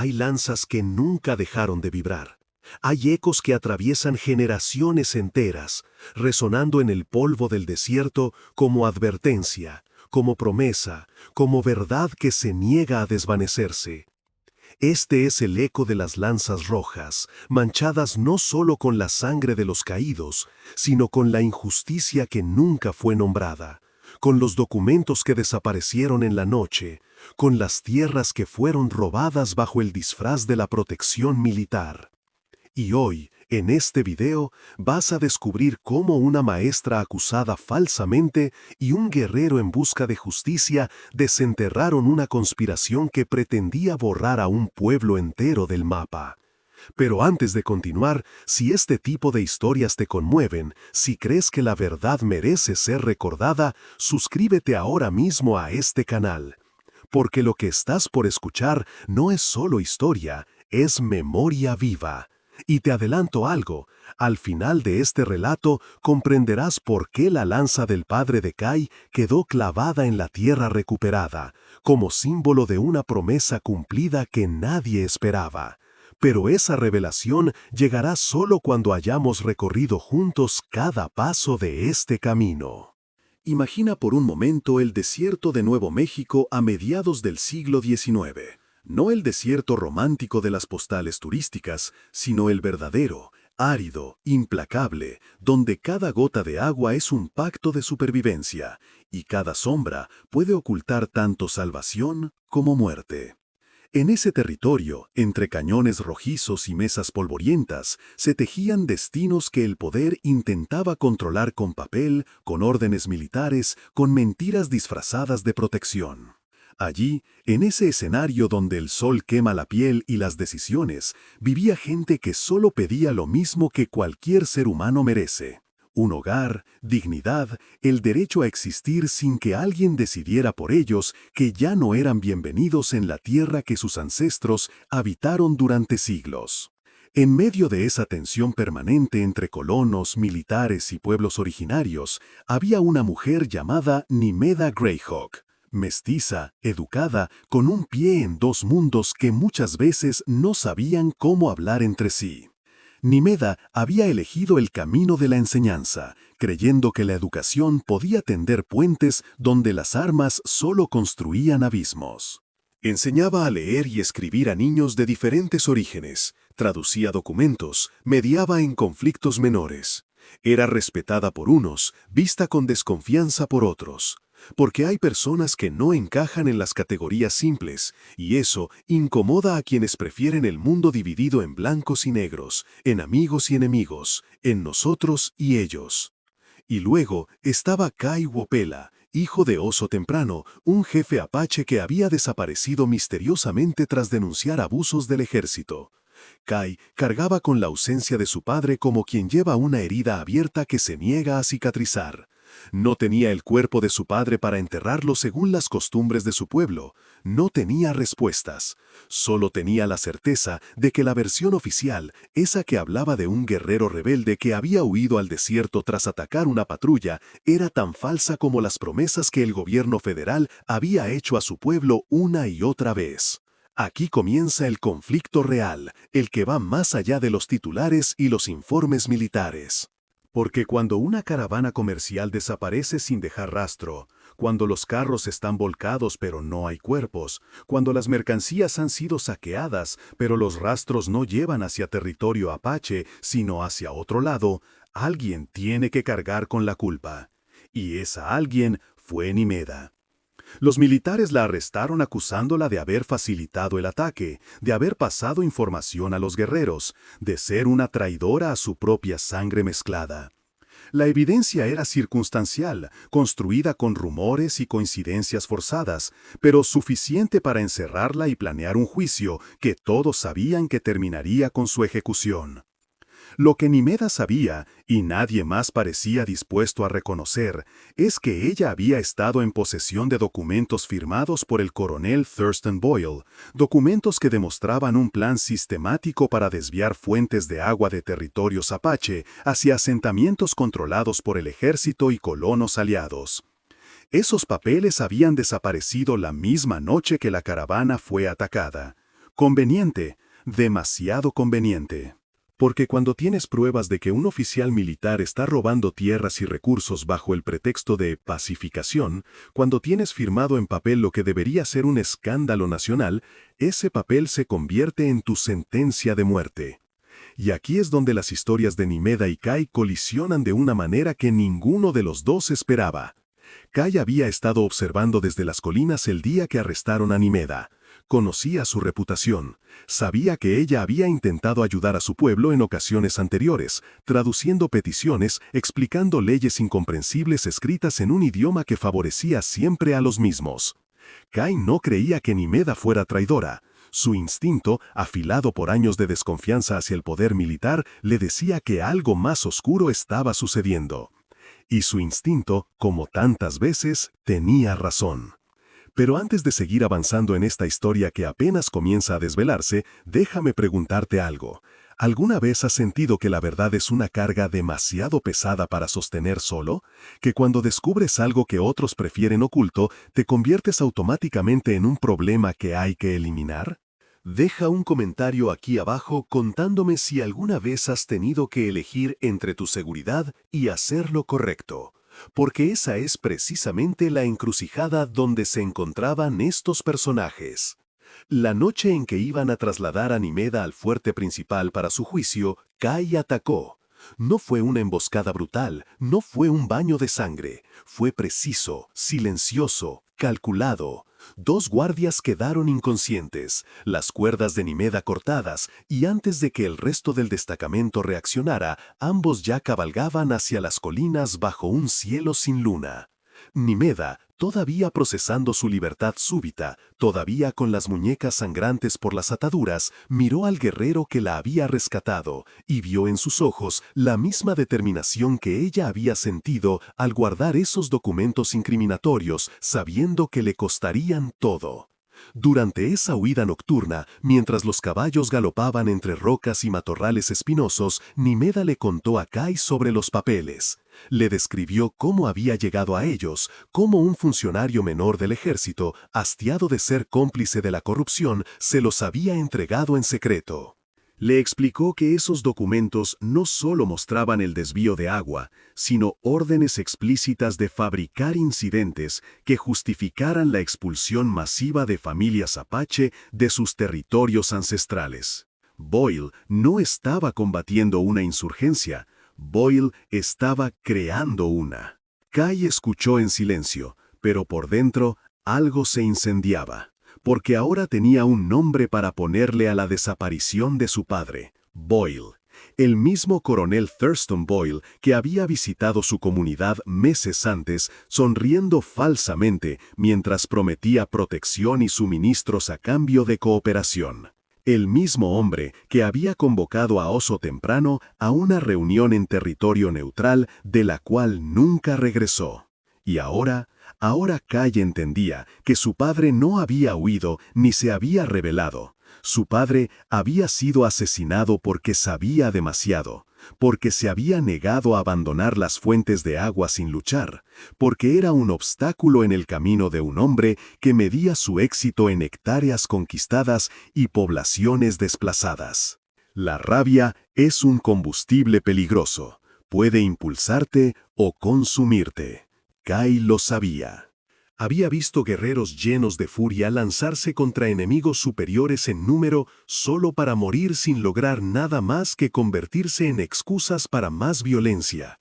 Hay lanzas que nunca dejaron de vibrar. Hay ecos que atraviesan generaciones enteras, resonando en el polvo del desierto como advertencia, como promesa, como verdad que se niega a desvanecerse. Este es el eco de las lanzas rojas, manchadas no solo con la sangre de los caídos, sino con la injusticia que nunca fue nombrada, con los documentos que desaparecieron en la noche, con las tierras que fueron robadas bajo el disfraz de la protección militar. Y hoy, en este video, vas a descubrir cómo una maestra acusada falsamente y un guerrero en busca de justicia desenterraron una conspiración que pretendía borrar a un pueblo entero del mapa. Pero antes de continuar, si este tipo de historias te conmueven, si crees que la verdad merece ser recordada, suscríbete ahora mismo a este canal. Porque lo que estás por escuchar no es solo historia, es memoria viva. Y te adelanto algo, al final de este relato comprenderás por qué la lanza del padre de Kai quedó clavada en la tierra recuperada, como símbolo de una promesa cumplida que nadie esperaba. Pero esa revelación llegará solo cuando hayamos recorrido juntos cada paso de este camino. Imagina por un momento el desierto de Nuevo México a mediados del siglo XIX. No el desierto romántico de las postales turísticas, sino el verdadero, árido, implacable, donde cada gota de agua es un pacto de supervivencia, y cada sombra puede ocultar tanto salvación como muerte. En ese territorio, entre cañones rojizos y mesas polvorientas, se tejían destinos que el poder intentaba controlar con papel, con órdenes militares, con mentiras disfrazadas de protección. Allí, en ese escenario donde el sol quema la piel y las decisiones, vivía gente que solo pedía lo mismo que cualquier ser humano merece: un hogar, dignidad, el derecho a existir sin que alguien decidiera por ellos que ya no eran bienvenidos en la tierra que sus ancestros habitaron durante siglos. En medio de esa tensión permanente entre colonos, militares y pueblos originarios, había una mujer llamada Nimeda Greyhawk. Mestiza, educada, con un pie en dos mundos que muchas veces no sabían cómo hablar entre sí. Nimeda había elegido el camino de la enseñanza, creyendo que la educación podía tender puentes donde las armas solo construían abismos. Enseñaba a leer y escribir a niños de diferentes orígenes, traducía documentos, mediaba en conflictos menores. Era respetada por unos, vista con desconfianza por otros. Porque hay personas que no encajan en las categorías simples, y eso incomoda a quienes prefieren el mundo dividido en blancos y negros, en amigos y enemigos, en nosotros y ellos. Y luego estaba Kai Wopela, hijo de Oso Temprano, un jefe apache que había desaparecido misteriosamente tras denunciar abusos del ejército. Kai cargaba con la ausencia de su padre como quien lleva una herida abierta que se niega a cicatrizar. No tenía el cuerpo de su padre para enterrarlo según las costumbres de su pueblo. No tenía respuestas. Solo tenía la certeza de que la versión oficial, esa que hablaba de un guerrero rebelde que había huido al desierto tras atacar una patrulla, era tan falsa como las promesas que el gobierno federal había hecho a su pueblo una y otra vez. Aquí comienza el conflicto real, el que va más allá de los titulares y los informes militares. Porque cuando una caravana comercial desaparece sin dejar rastro, cuando los carros están volcados pero no hay cuerpos, cuando las mercancías han sido saqueadas pero los rastros no llevan hacia territorio apache sino hacia otro lado, alguien tiene que cargar con la culpa. Y esa alguien fue Nimeda. Los militares la arrestaron acusándola de haber facilitado el ataque, de haber pasado información a los guerreros, de ser una traidora a su propia sangre mezclada. La evidencia era circunstancial, construida con rumores y coincidencias forzadas, pero suficiente para encerrarla y planear un juicio que todos sabían que terminaría con su ejecución. Lo que Nimeda sabía, y nadie más parecía dispuesto a reconocer, es que ella había estado en posesión de documentos firmados por el coronel Thurston Boyle, documentos que demostraban un plan sistemático para desviar fuentes de agua de territorios apache hacia asentamientos controlados por el ejército y colonos aliados. Esos papeles habían desaparecido la misma noche que la caravana fue atacada. Conveniente, demasiado conveniente. Porque cuando tienes pruebas de que un oficial militar está robando tierras y recursos bajo el pretexto de pacificación, cuando tienes firmado en papel lo que debería ser un escándalo nacional, ese papel se convierte en tu sentencia de muerte. Y aquí es donde las historias de Nimeda y Kai colisionan de una manera que ninguno de los dos esperaba. Kai había estado observando desde las colinas el día que arrestaron a Nimeda. Conocía su reputación, sabía que ella había intentado ayudar a su pueblo en ocasiones anteriores, traduciendo peticiones, explicando leyes incomprensibles escritas en un idioma que favorecía siempre a los mismos. Kai no creía que Nimeda fuera traidora. Su instinto, afilado por años de desconfianza hacia el poder militar, le decía que algo más oscuro estaba sucediendo. Y su instinto, como tantas veces, tenía razón. Pero antes de seguir avanzando en esta historia que apenas comienza a desvelarse, déjame preguntarte algo. ¿Alguna vez has sentido que la verdad es una carga demasiado pesada para sostener solo? ¿Que cuando descubres algo que otros prefieren oculto, te conviertes automáticamente en un problema que hay que eliminar? Deja un comentario aquí abajo contándome si alguna vez has tenido que elegir entre tu seguridad y hacer lo correcto. Porque esa es precisamente la encrucijada donde se encontraban estos personajes. La noche en que iban a trasladar a Nimeda al fuerte principal para su juicio, Kai atacó. No fue una emboscada brutal, no fue un baño de sangre, fue preciso, silencioso, calculado. 2 guardias quedaron inconscientes, las cuerdas de Nimeda cortadas, y antes de que el resto del destacamento reaccionara, ambos ya cabalgaban hacia las colinas bajo un cielo sin luna. Nimeda, todavía procesando su libertad súbita, todavía con las muñecas sangrantes por las ataduras, miró al guerrero que la había rescatado y vio en sus ojos la misma determinación que ella había sentido al guardar esos documentos incriminatorios, sabiendo que le costarían todo. Durante esa huida nocturna, mientras los caballos galopaban entre rocas y matorrales espinosos, Nimeda le contó a Kai sobre los papeles. Le describió cómo había llegado a ellos, cómo un funcionario menor del ejército, hastiado de ser cómplice de la corrupción, se los había entregado en secreto. Le explicó que esos documentos no solo mostraban el desvío de agua, sino órdenes explícitas de fabricar incidentes que justificaran la expulsión masiva de familias apache de sus territorios ancestrales. Boyle no estaba combatiendo una insurgencia, Boyle estaba creando una. Kai escuchó en silencio, pero por dentro algo se incendiaba. Porque ahora tenía un nombre para ponerle a la desaparición de su padre, Boyle. El mismo coronel Thurston Boyle que había visitado su comunidad meses antes, sonriendo falsamente mientras prometía protección y suministros a cambio de cooperación. El mismo hombre que había convocado a Oso temprano a una reunión en territorio neutral de la cual nunca regresó. Y ahora Kai entendía que su padre no había huido ni se había rebelado. Su padre había sido asesinado porque sabía demasiado, porque se había negado a abandonar las fuentes de agua sin luchar, porque era un obstáculo en el camino de un hombre que medía su éxito en hectáreas conquistadas y poblaciones desplazadas. La rabia es un combustible peligroso, puede impulsarte o consumirte. Kai lo sabía. Había visto guerreros llenos de furia lanzarse contra enemigos superiores en número solo para morir sin lograr nada más que convertirse en excusas para más violencia.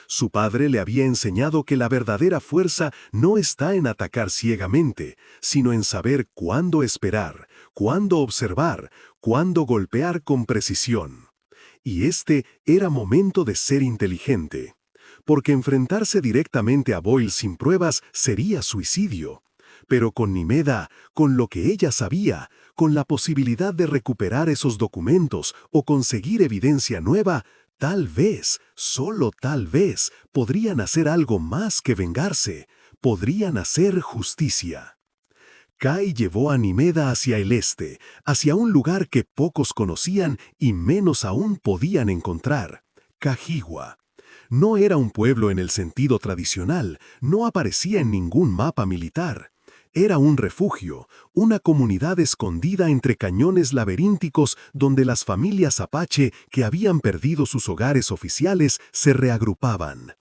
Su padre le había enseñado que la verdadera fuerza no está en atacar ciegamente, sino en saber cuándo esperar, cuándo observar, cuándo golpear con precisión. Y este era momento de ser inteligente. Porque enfrentarse directamente a Boyle sin pruebas sería suicidio. Pero con Nimeda, con lo que ella sabía, con la posibilidad de recuperar esos documentos o conseguir evidencia nueva, tal vez, solo tal vez, podrían hacer algo más que vengarse, podrían hacer justicia. Kai llevó a Nimeda hacia el este, hacia un lugar que pocos conocían y menos aún podían encontrar, Cajiwa. No era un pueblo en el sentido tradicional, no aparecía en ningún mapa militar. Era un refugio, una comunidad escondida entre cañones laberínticos donde las familias apache que habían perdido sus hogares oficiales se reagrupaban.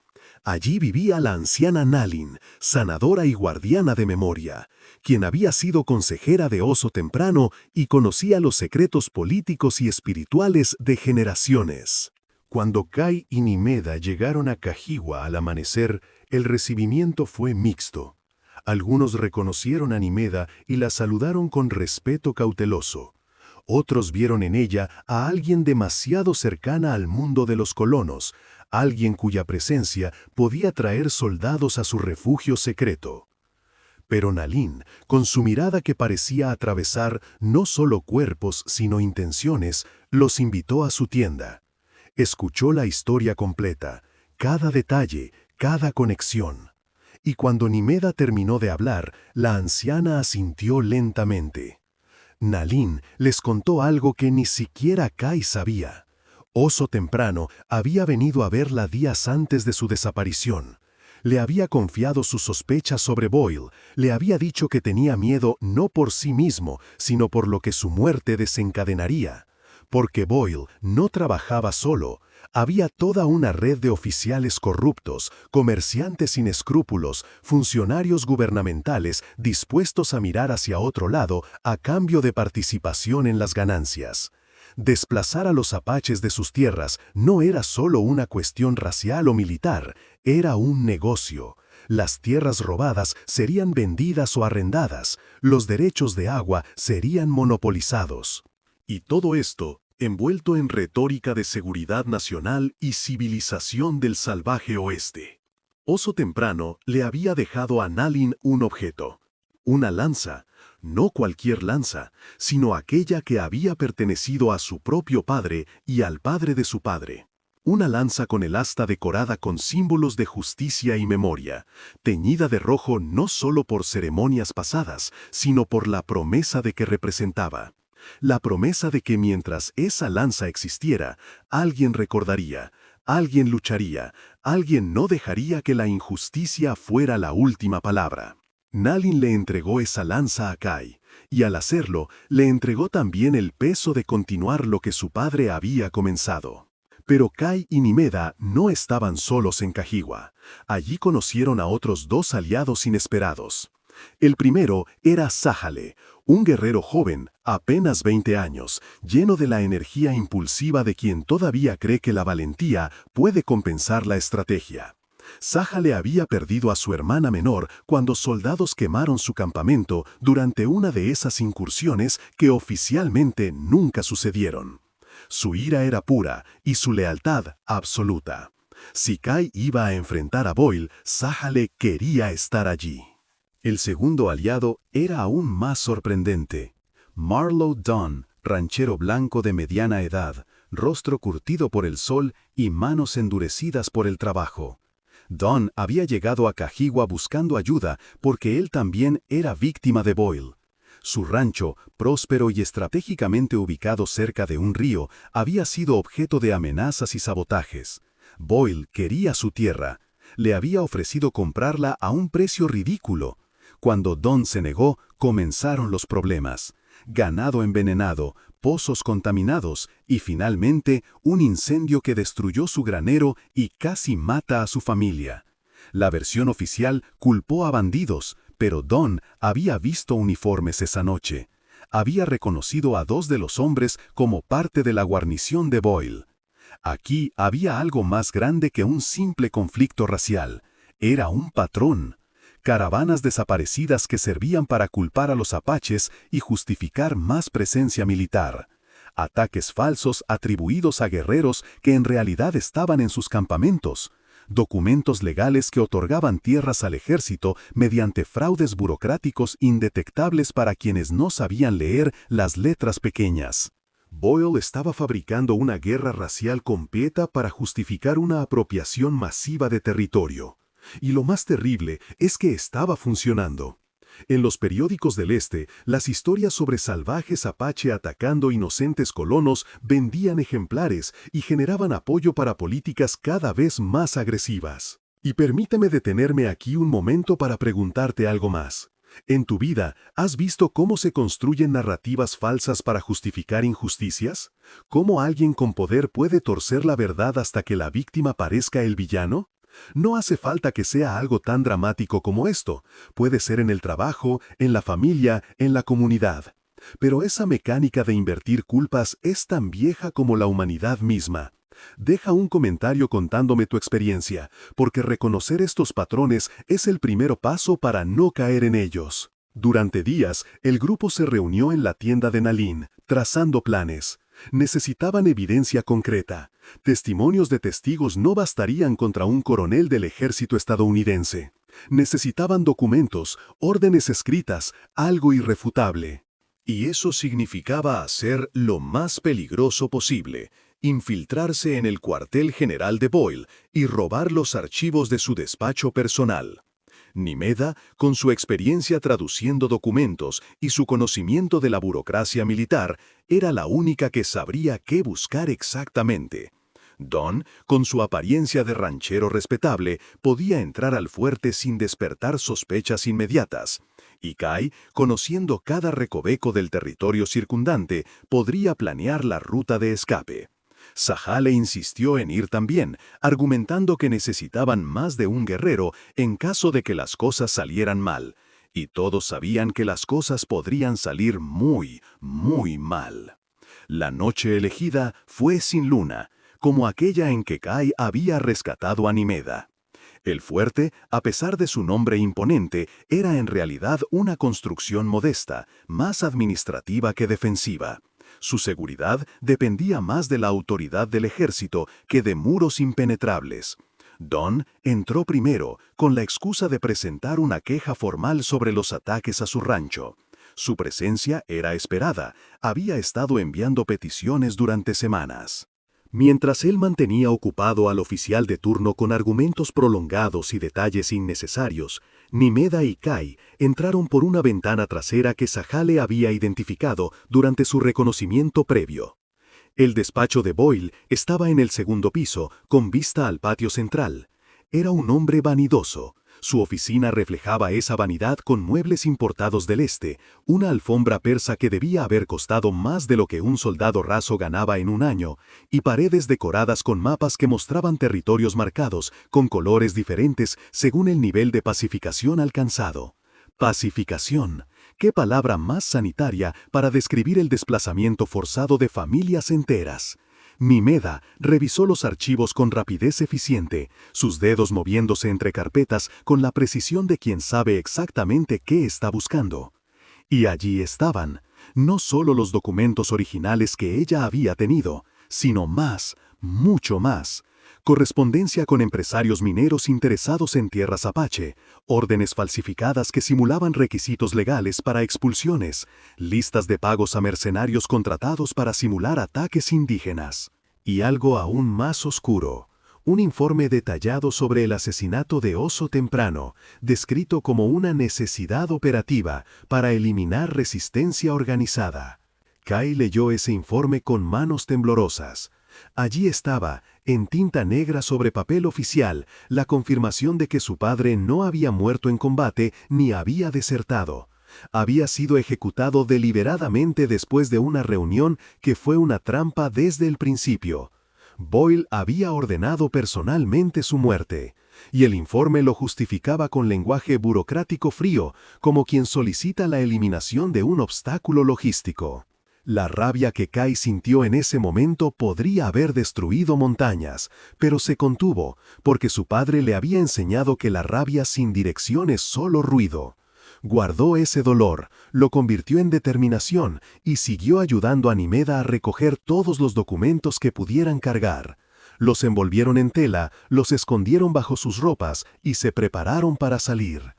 Allí vivía la anciana Nalin, sanadora y guardiana de memoria, quien había sido consejera de Oso Temprano y conocía los secretos políticos y espirituales de generaciones. Cuando Kai y Nimeda llegaron a Cajiwa al amanecer, el recibimiento fue mixto. Algunos reconocieron a Nimeda y la saludaron con respeto cauteloso. Otros vieron en ella a alguien demasiado cercana al mundo de los colonos, alguien cuya presencia podía traer soldados a su refugio secreto. Pero Nalin, con su mirada que parecía atravesar no solo cuerpos sino intenciones, los invitó a su tienda. Escuchó la historia completa, cada detalle, cada conexión. Y cuando Nimeda terminó de hablar, la anciana asintió lentamente. Nalin les contó algo que ni siquiera Kai sabía. Oso Temprano había venido a verla días antes de su desaparición. Le había confiado sus sospechas sobre Boyle, le había dicho que tenía miedo no por sí mismo, sino por lo que su muerte desencadenaría. Porque Boyle no trabajaba solo. Había toda una red de oficiales corruptos, comerciantes sin escrúpulos, funcionarios gubernamentales dispuestos a mirar hacia otro lado a cambio de participación en las ganancias. Desplazar a los apaches de sus tierras no era solo una cuestión racial o militar, era un negocio. Las tierras robadas serían vendidas o arrendadas, los derechos de agua serían monopolizados. Y todo esto envuelto en retórica de seguridad nacional y civilización del salvaje oeste. Oso Temprano le había dejado a Nalin un objeto, una lanza, no cualquier lanza, sino aquella que había pertenecido a su propio padre y al padre de su padre. Una lanza con el asta decorada con símbolos de justicia y memoria, teñida de rojo no solo por ceremonias pasadas, sino por la promesa de que representaba. La promesa de que mientras esa lanza existiera, alguien recordaría, alguien lucharía, alguien no dejaría que la injusticia fuera la última palabra. Nalin le entregó esa lanza a Kai, y al hacerlo, le entregó también el peso de continuar lo que su padre había comenzado. Pero Kai y Nimeda no estaban solos en Cajiwa. Allí conocieron a otros dos aliados inesperados. El primero era Sájale, un guerrero joven, apenas 20 años, lleno de la energía impulsiva de quien todavía cree que la valentía puede compensar la estrategia. Sájale había perdido a su hermana menor cuando soldados quemaron su campamento durante una de esas incursiones que oficialmente nunca sucedieron. Su ira era pura y su lealtad absoluta. Si Kai iba a enfrentar a Boyle, Sájale quería estar allí. El segundo aliado era aún más sorprendente. Marlowe Dunn, ranchero blanco de mediana edad, rostro curtido por el sol y manos endurecidas por el trabajo. Dunn había llegado a Cajiwa buscando ayuda porque él también era víctima de Boyle. Su rancho, próspero y estratégicamente ubicado cerca de un río, había sido objeto de amenazas y sabotajes. Boyle quería su tierra. Le había ofrecido comprarla a un precio ridículo. Cuando Dunn se negó, comenzaron los problemas. Ganado envenenado, pozos contaminados y finalmente un incendio que destruyó su granero y casi mata a su familia. La versión oficial culpó a bandidos, pero Dunn había visto uniformes esa noche. Había reconocido a dos de los hombres como parte de la guarnición de Boyle. Aquí había algo más grande que un simple conflicto racial. Era un patrón. Caravanas desaparecidas que servían para culpar a los apaches y justificar más presencia militar. Ataques falsos atribuidos a guerreros que en realidad estaban en sus campamentos. Documentos legales que otorgaban tierras al ejército mediante fraudes burocráticos indetectables para quienes no sabían leer las letras pequeñas. Boyle estaba fabricando una guerra racial completa para justificar una apropiación masiva de territorio. Y lo más terrible es que estaba funcionando. En los periódicos del este, las historias sobre salvajes apache atacando inocentes colonos vendían ejemplares y generaban apoyo para políticas cada vez más agresivas. Y permíteme detenerme aquí un momento para preguntarte algo más. ¿En tu vida has visto cómo se construyen narrativas falsas para justificar injusticias? ¿Cómo alguien con poder puede torcer la verdad hasta que la víctima parezca el villano? No hace falta que sea algo tan dramático como esto. Puede ser en el trabajo, en la familia, en la comunidad. Pero esa mecánica de invertir culpas es tan vieja como la humanidad misma. Deja un comentario contándome tu experiencia, porque reconocer estos patrones es el primer paso para no caer en ellos. Durante días, el grupo se reunió en la tienda de Nalin, trazando planes. Necesitaban evidencia concreta. Testimonios de testigos no bastarían contra un coronel del ejército estadounidense. Necesitaban documentos, órdenes escritas, algo irrefutable. Y eso significaba hacer lo más peligroso posible, infiltrarse en el cuartel general de Boyle y robar los archivos de su despacho personal. Nimeda, con su experiencia traduciendo documentos y su conocimiento de la burocracia militar, era la única que sabría qué buscar exactamente. Don, con su apariencia de ranchero respetable, podía entrar al fuerte sin despertar sospechas inmediatas. Y Kai, conociendo cada recoveco del territorio circundante, podría planear la ruta de escape. Sahale insistió en ir también, argumentando que necesitaban más de un guerrero en caso de que las cosas salieran mal. Y todos sabían que las cosas podrían salir muy, muy mal. La noche elegida fue sin luna, como aquella en que Kai había rescatado a Nimeda. El fuerte, a pesar de su nombre imponente, era en realidad una construcción modesta, más administrativa que defensiva. Su seguridad dependía más de la autoridad del ejército que de muros impenetrables. Don entró primero, con la excusa de presentar una queja formal sobre los ataques a su rancho. Su presencia era esperada, había estado enviando peticiones durante semanas. Mientras él mantenía ocupado al oficial de turno con argumentos prolongados y detalles innecesarios, Nimeda y Kai entraron por una ventana trasera que Sahale había identificado durante su reconocimiento previo. El despacho de Boyle estaba en el segundo piso, con vista al patio central. Era un hombre vanidoso. Su oficina reflejaba esa vanidad con muebles importados del este, una alfombra persa que debía haber costado más de lo que un soldado raso ganaba en un año, y paredes decoradas con mapas que mostraban territorios marcados, con colores diferentes según el nivel de pacificación alcanzado. Pacificación. ¿Qué palabra más sanitaria para describir el desplazamiento forzado de familias enteras? Nimeda revisó los archivos con rapidez eficiente, sus dedos moviéndose entre carpetas con la precisión de quien sabe exactamente qué está buscando. Y allí estaban, no solo los documentos originales que ella había tenido, sino más, mucho más. Correspondencia con empresarios mineros interesados en tierras apache, órdenes falsificadas que simulaban requisitos legales para expulsiones, listas de pagos a mercenarios contratados para simular ataques indígenas. Y algo aún más oscuro, un informe detallado sobre el asesinato de Oso Temprano, descrito como una necesidad operativa para eliminar resistencia organizada. Kai leyó ese informe con manos temblorosas. Allí estaba, en tinta negra sobre papel oficial, la confirmación de que su padre no había muerto en combate ni había desertado. Había sido ejecutado deliberadamente después de una reunión que fue una trampa desde el principio. Boyle había ordenado personalmente su muerte, y el informe lo justificaba con lenguaje burocrático frío, como quien solicita la eliminación de un obstáculo logístico. La rabia que Kai sintió en ese momento podría haber destruido montañas, pero se contuvo, porque su padre le había enseñado que la rabia sin dirección es solo ruido. Guardó ese dolor, lo convirtió en determinación y siguió ayudando a Nimeda a recoger todos los documentos que pudieran cargar. Los envolvieron en tela, los escondieron bajo sus ropas y se prepararon para salir.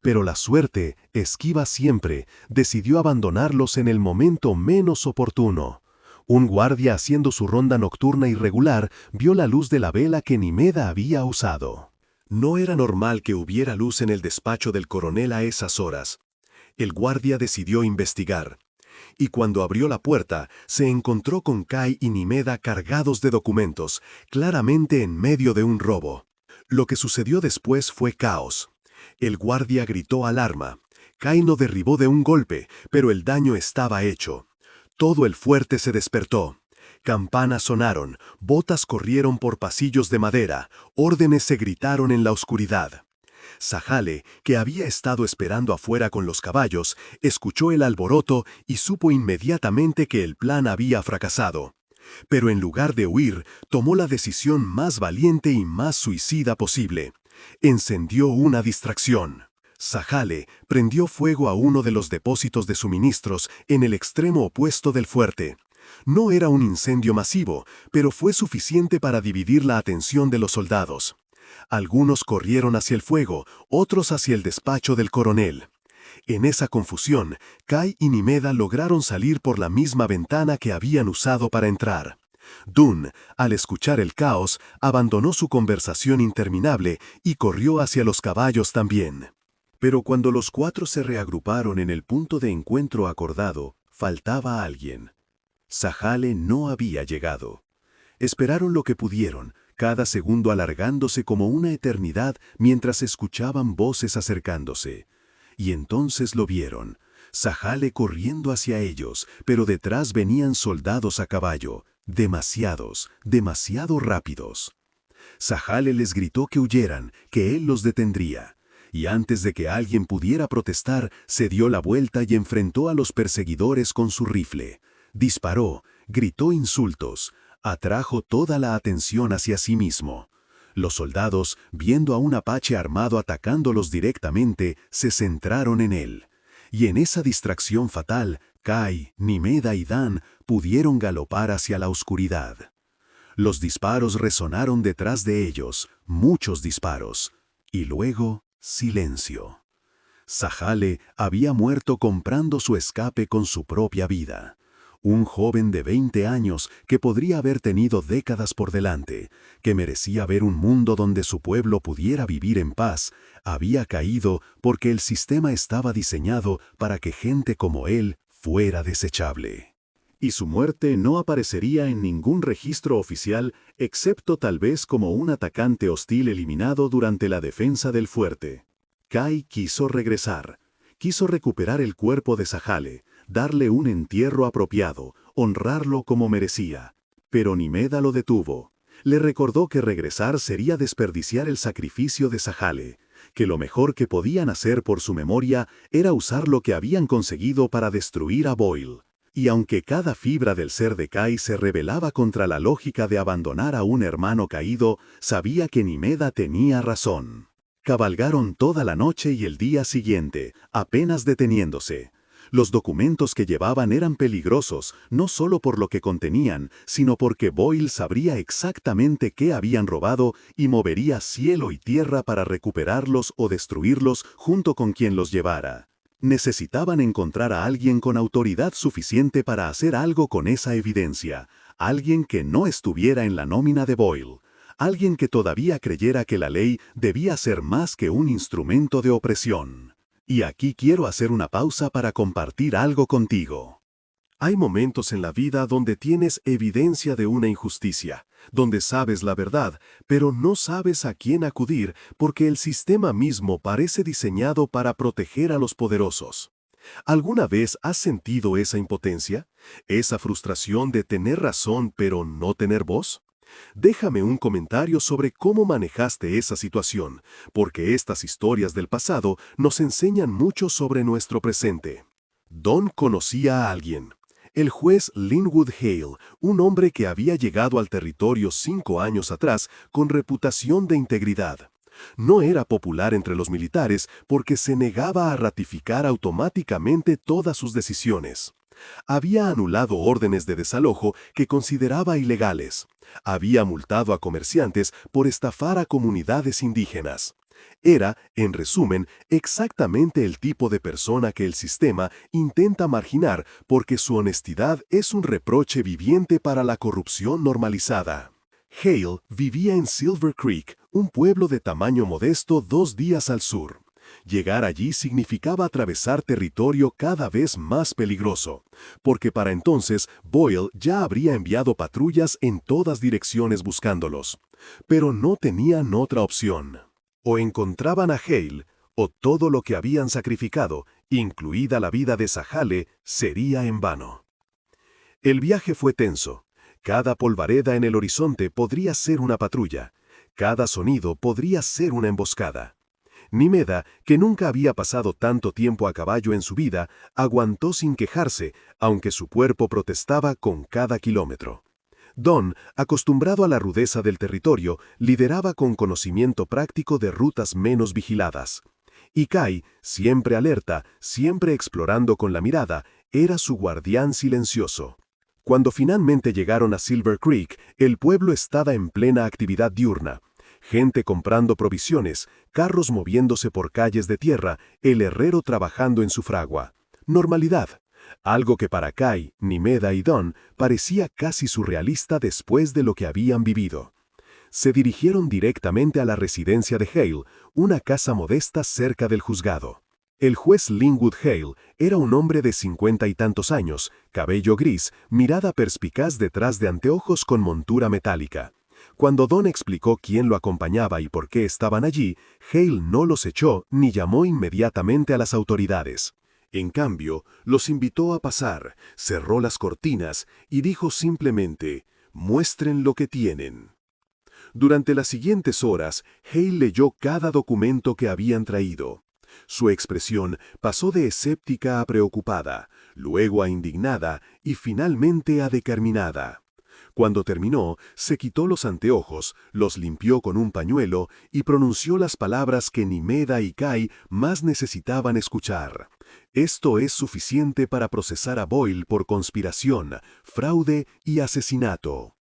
Pero la suerte, esquiva siempre, decidió abandonarlos en el momento menos oportuno. Un guardia haciendo su ronda nocturna irregular vio la luz de la vela que Nimeda había usado. No era normal que hubiera luz en el despacho del coronel a esas horas. El guardia decidió investigar. Y cuando abrió la puerta, se encontró con Kai y Nimeda cargados de documentos, claramente en medio de un robo. Lo que sucedió después fue caos. El guardia gritó alarma. Kai lo derribó de un golpe, pero el daño estaba hecho. Todo el fuerte se despertó. Campanas sonaron, botas corrieron por pasillos de madera, órdenes se gritaron en la oscuridad. Sahale, que había estado esperando afuera con los caballos, escuchó el alboroto y supo inmediatamente que el plan había fracasado. Pero en lugar de huir, tomó la decisión más valiente y más suicida posible. Encendió una distracción. Sahale prendió fuego a uno de los depósitos de suministros en el extremo opuesto del fuerte. No era un incendio masivo, pero fue suficiente para dividir la atención de los soldados. Algunos corrieron hacia el fuego, otros hacia el despacho del coronel. En esa confusión, Kai y Nimeda lograron salir por la misma ventana que habían usado para entrar. Dun, al escuchar el caos, abandonó su conversación interminable y corrió hacia los caballos también. Pero cuando los cuatro se reagruparon en el punto de encuentro acordado, faltaba alguien. Sahale no había llegado. Esperaron lo que pudieron, cada segundo alargándose como una eternidad mientras escuchaban voces acercándose. Y entonces lo vieron, Sahale corriendo hacia ellos, pero detrás venían soldados a caballo, demasiados, demasiado rápidos. Sahale les gritó que huyeran, que él los detendría. Y antes de que alguien pudiera protestar, se dio la vuelta y enfrentó a los perseguidores con su rifle. Disparó, gritó insultos, atrajo toda la atención hacia sí mismo. Los soldados, viendo a un apache armado atacándolos directamente, se centraron en él. Y en esa distracción fatal, Kai, Nimeda y Dan pudieron galopar hacia la oscuridad. Los disparos resonaron detrás de ellos, muchos disparos. Y luego, silencio. Sahale había muerto comprando su escape con su propia vida. Un joven de 20 años que podría haber tenido décadas por delante, que merecía ver un mundo donde su pueblo pudiera vivir en paz, había caído porque el sistema estaba diseñado para que gente como él fuera desechable. Y su muerte no aparecería en ningún registro oficial, excepto tal vez como un atacante hostil eliminado durante la defensa del fuerte. Kai quiso regresar. Quiso recuperar el cuerpo de Sahale, darle un entierro apropiado, honrarlo como merecía. Pero Nimeda lo detuvo. Le recordó que regresar sería desperdiciar el sacrificio de Sahale, que lo mejor que podían hacer por su memoria era usar lo que habían conseguido para destruir a Boyle. Y aunque cada fibra del ser de Kai se rebelaba contra la lógica de abandonar a un hermano caído, sabía que Nimeda tenía razón. Cabalgaron toda la noche y el día siguiente, apenas deteniéndose. Los documentos que llevaban eran peligrosos, no solo por lo que contenían, sino porque Boyle sabría exactamente qué habían robado y movería cielo y tierra para recuperarlos o destruirlos junto con quien los llevara. Necesitaban encontrar a alguien con autoridad suficiente para hacer algo con esa evidencia, alguien que no estuviera en la nómina de Boyle, alguien que todavía creyera que la ley debía ser más que un instrumento de opresión. Y aquí quiero hacer una pausa para compartir algo contigo. Hay momentos en la vida donde tienes evidencia de una injusticia, donde sabes la verdad, pero no sabes a quién acudir porque el sistema mismo parece diseñado para proteger a los poderosos. ¿Alguna vez has sentido esa impotencia? ¿Esa frustración de tener razón pero no tener voz? Déjame un comentario sobre cómo manejaste esa situación, porque estas historias del pasado nos enseñan mucho sobre nuestro presente. Don conocía a alguien. El juez Linwood Hale, un hombre que había llegado al territorio 5 años atrás con reputación de integridad. No era popular entre los militares porque se negaba a ratificar automáticamente todas sus decisiones. Había anulado órdenes de desalojo que consideraba ilegales. Había multado a comerciantes por estafar a comunidades indígenas. Era, en resumen, exactamente el tipo de persona que el sistema intenta marginar porque su honestidad es un reproche viviente para la corrupción normalizada. Hale vivía en Silver Creek, un pueblo de tamaño modesto 2 días al sur. Llegar allí significaba atravesar territorio cada vez más peligroso, porque para entonces Boyle ya habría enviado patrullas en todas direcciones buscándolos. Pero no tenían otra opción. O encontraban a Hale, o todo lo que habían sacrificado incluida la vida de Sahale, sería en vano. El viaje fue tenso. Cada polvareda en el horizonte podría ser una patrulla. Cada sonido podría ser una emboscada. Nimeda, que nunca había pasado tanto tiempo a caballo en su vida, aguantó sin quejarse, aunque su cuerpo protestaba con cada kilómetro. Don, acostumbrado a la rudeza del territorio, lideraba con conocimiento práctico de rutas menos vigiladas. Y Kai, siempre alerta, siempre explorando con la mirada, era su guardián silencioso. Cuando finalmente llegaron a Silver Creek, el pueblo estaba en plena actividad diurna. Gente comprando provisiones, carros moviéndose por calles de tierra, el herrero trabajando en su fragua. Normalidad. Algo que para Kai, Nimeda y Don parecía casi surrealista después de lo que habían vivido. Se dirigieron directamente a la residencia de Hale, una casa modesta cerca del juzgado. El juez Linwood Hale era un hombre de 50 y tantos años, cabello gris, mirada perspicaz detrás de anteojos con montura metálica. Cuando Don explicó quién lo acompañaba y por qué estaban allí, Hale no los echó ni llamó inmediatamente a las autoridades. En cambio, los invitó a pasar, cerró las cortinas y dijo simplemente, «Muestren lo que tienen». Durante las siguientes horas, Hale leyó cada documento que habían traído. Su expresión pasó de escéptica a preocupada, luego a indignada y finalmente a determinada. Cuando terminó, se quitó los anteojos, los limpió con un pañuelo y pronunció las palabras que Nimeda y Kai más necesitaban escuchar. Esto es suficiente para procesar a Boyle por conspiración, fraude y asesinato.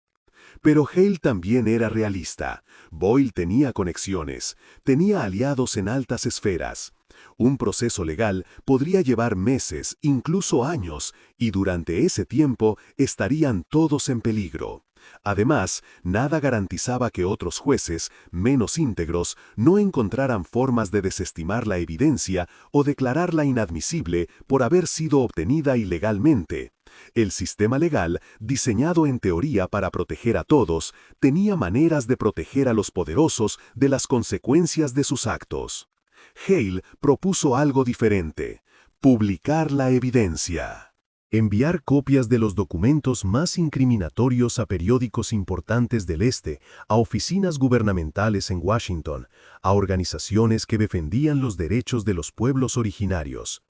Pero Hale también era realista. Boyle tenía conexiones, tenía aliados en altas esferas. Un proceso legal podría llevar meses, incluso años, y durante ese tiempo estarían todos en peligro. Además, nada garantizaba que otros jueces, menos íntegros, no encontraran formas de desestimar la evidencia o declararla inadmisible por haber sido obtenida ilegalmente. El sistema legal, diseñado en teoría para proteger a todos, tenía maneras de proteger a los poderosos de las consecuencias de sus actos. Hale propuso algo diferente: publicar la evidencia. Enviar copias de los documentos más incriminatorios a periódicos importantes del Este, a oficinas gubernamentales en Washington, a organizaciones que defendían los derechos de los pueblos originarios.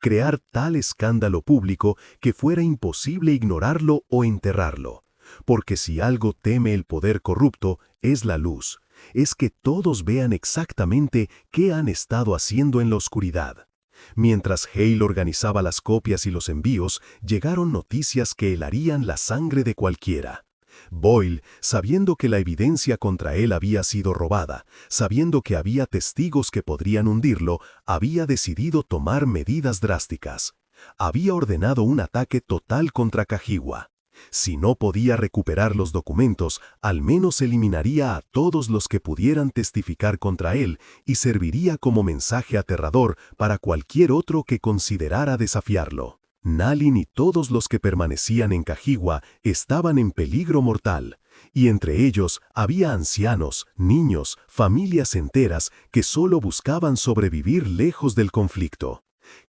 Crear tal escándalo público que fuera imposible ignorarlo o enterrarlo. Porque si algo teme el poder corrupto, es la luz. Es que todos vean exactamente qué han estado haciendo en la oscuridad. Mientras Hale organizaba las copias y los envíos, llegaron noticias que helarían la sangre de cualquiera. Boyle, sabiendo que la evidencia contra él había sido robada, sabiendo que había testigos que podrían hundirlo, había decidido tomar medidas drásticas. Había ordenado un ataque total contra Cajiwa. Si no podía recuperar los documentos, al menos eliminaría a todos los que pudieran testificar contra él y serviría como mensaje aterrador para cualquier otro que considerara desafiarlo. Nalin y todos los que permanecían en Cajiwa estaban en peligro mortal, y entre ellos había ancianos, niños, familias enteras que solo buscaban sobrevivir lejos del conflicto.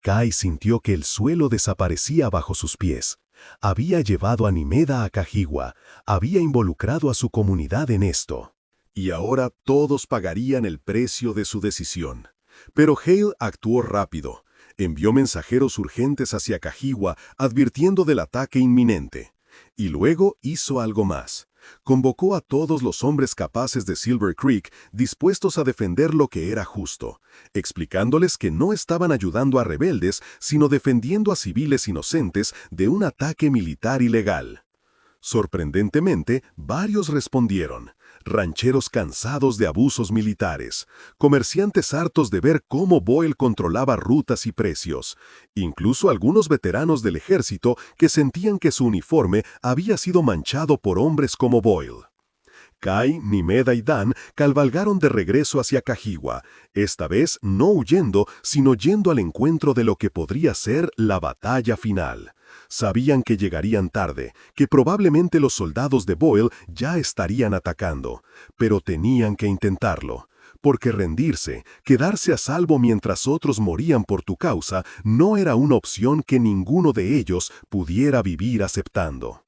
Kai sintió que el suelo desaparecía bajo sus pies. Había llevado a Nimeda a Cajiwa, había involucrado a su comunidad en esto. Y ahora todos pagarían el precio de su decisión. Pero Hale actuó rápido. Envió mensajeros urgentes hacia Cajiwa advirtiendo del ataque inminente. Y luego hizo algo más. Convocó a todos los hombres capaces de Silver Creek dispuestos a defender lo que era justo, explicándoles que no estaban ayudando a rebeldes, sino defendiendo a civiles inocentes de un ataque militar ilegal. Sorprendentemente, varios respondieron. Rancheros cansados de abusos militares, comerciantes hartos de ver cómo Boyle controlaba rutas y precios, incluso algunos veteranos del ejército que sentían que su uniforme había sido manchado por hombres como Boyle. Kai, Nimeda y Dan cabalgaron de regreso hacia Cajiwa, esta vez no huyendo, sino yendo al encuentro de lo que podría ser la batalla final. Sabían que llegarían tarde, que probablemente los soldados de Boyle ya estarían atacando, pero tenían que intentarlo. porque rendirse, quedarse a salvo mientras otros morían por tu causa, no era una opción que ninguno de ellos pudiera vivir aceptando.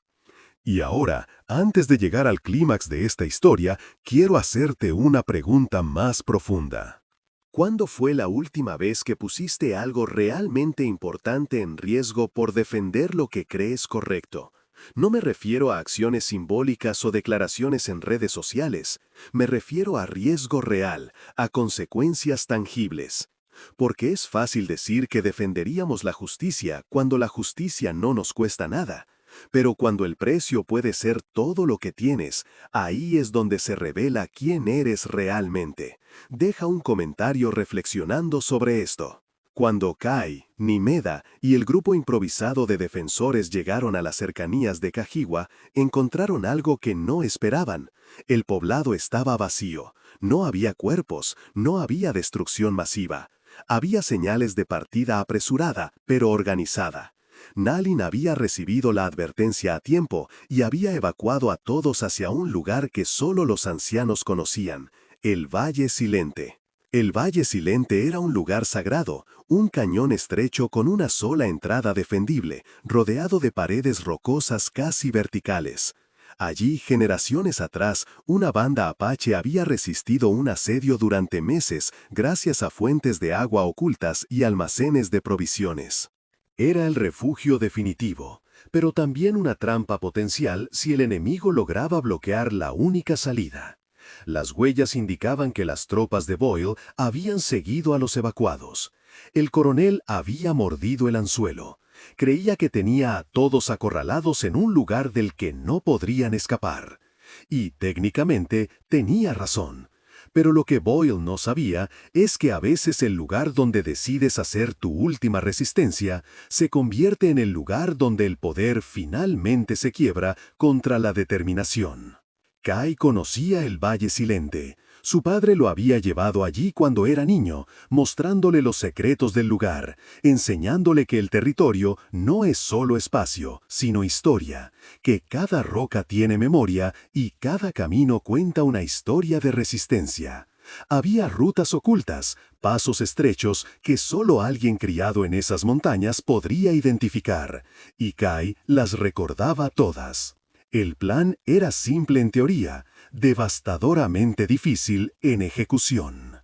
Y ahora, antes de llegar al clímax de esta historia, quiero hacerte una pregunta más profunda. ¿Cuándo fue la última vez que pusiste algo realmente importante en riesgo por defender lo que crees correcto? No me refiero a acciones simbólicas o declaraciones en redes sociales. Me refiero a riesgo real, a consecuencias tangibles. Porque es fácil decir que defenderíamos la justicia cuando la justicia no nos cuesta nada. Pero cuando el precio puede ser todo lo que tienes, ahí es donde se revela quién eres realmente. Deja un comentario reflexionando sobre esto. Cuando Kai, Nimeda y el grupo improvisado de defensores llegaron a las cercanías de Cajiwa, encontraron algo que no esperaban. El poblado estaba vacío. No había cuerpos, no había destrucción masiva. Había señales de partida apresurada, pero organizada. Nalin había recibido la advertencia a tiempo y había evacuado a todos hacia un lugar que solo los ancianos conocían, el Valle Silente. El Valle Silente era un lugar sagrado, un cañón estrecho con una sola entrada defendible, rodeado de paredes rocosas casi verticales. Allí, generaciones atrás, una banda apache había resistido un asedio durante meses gracias a fuentes de agua ocultas y almacenes de provisiones. Era el refugio definitivo, pero también una trampa potencial si el enemigo lograba bloquear la única salida. Las huellas indicaban que las tropas de Boyle habían seguido a los evacuados. El coronel había mordido el anzuelo. Creía que tenía a todos acorralados en un lugar del que no podrían escapar. Y técnicamente tenía razón. Pero lo que Boyle no sabía es que a veces el lugar donde decides hacer tu última resistencia se convierte en el lugar donde el poder finalmente se quiebra contra la determinación. Kai conocía el Valle Silente. Su padre lo había llevado allí cuando era niño, mostrándole los secretos del lugar, enseñándole que el territorio no es solo espacio, sino historia, que cada roca tiene memoria y cada camino cuenta una historia de resistencia. Había rutas ocultas, pasos estrechos que solo alguien criado en esas montañas podría identificar, y Kai las recordaba todas. El plan era simple en teoría, devastadoramente difícil en ejecución.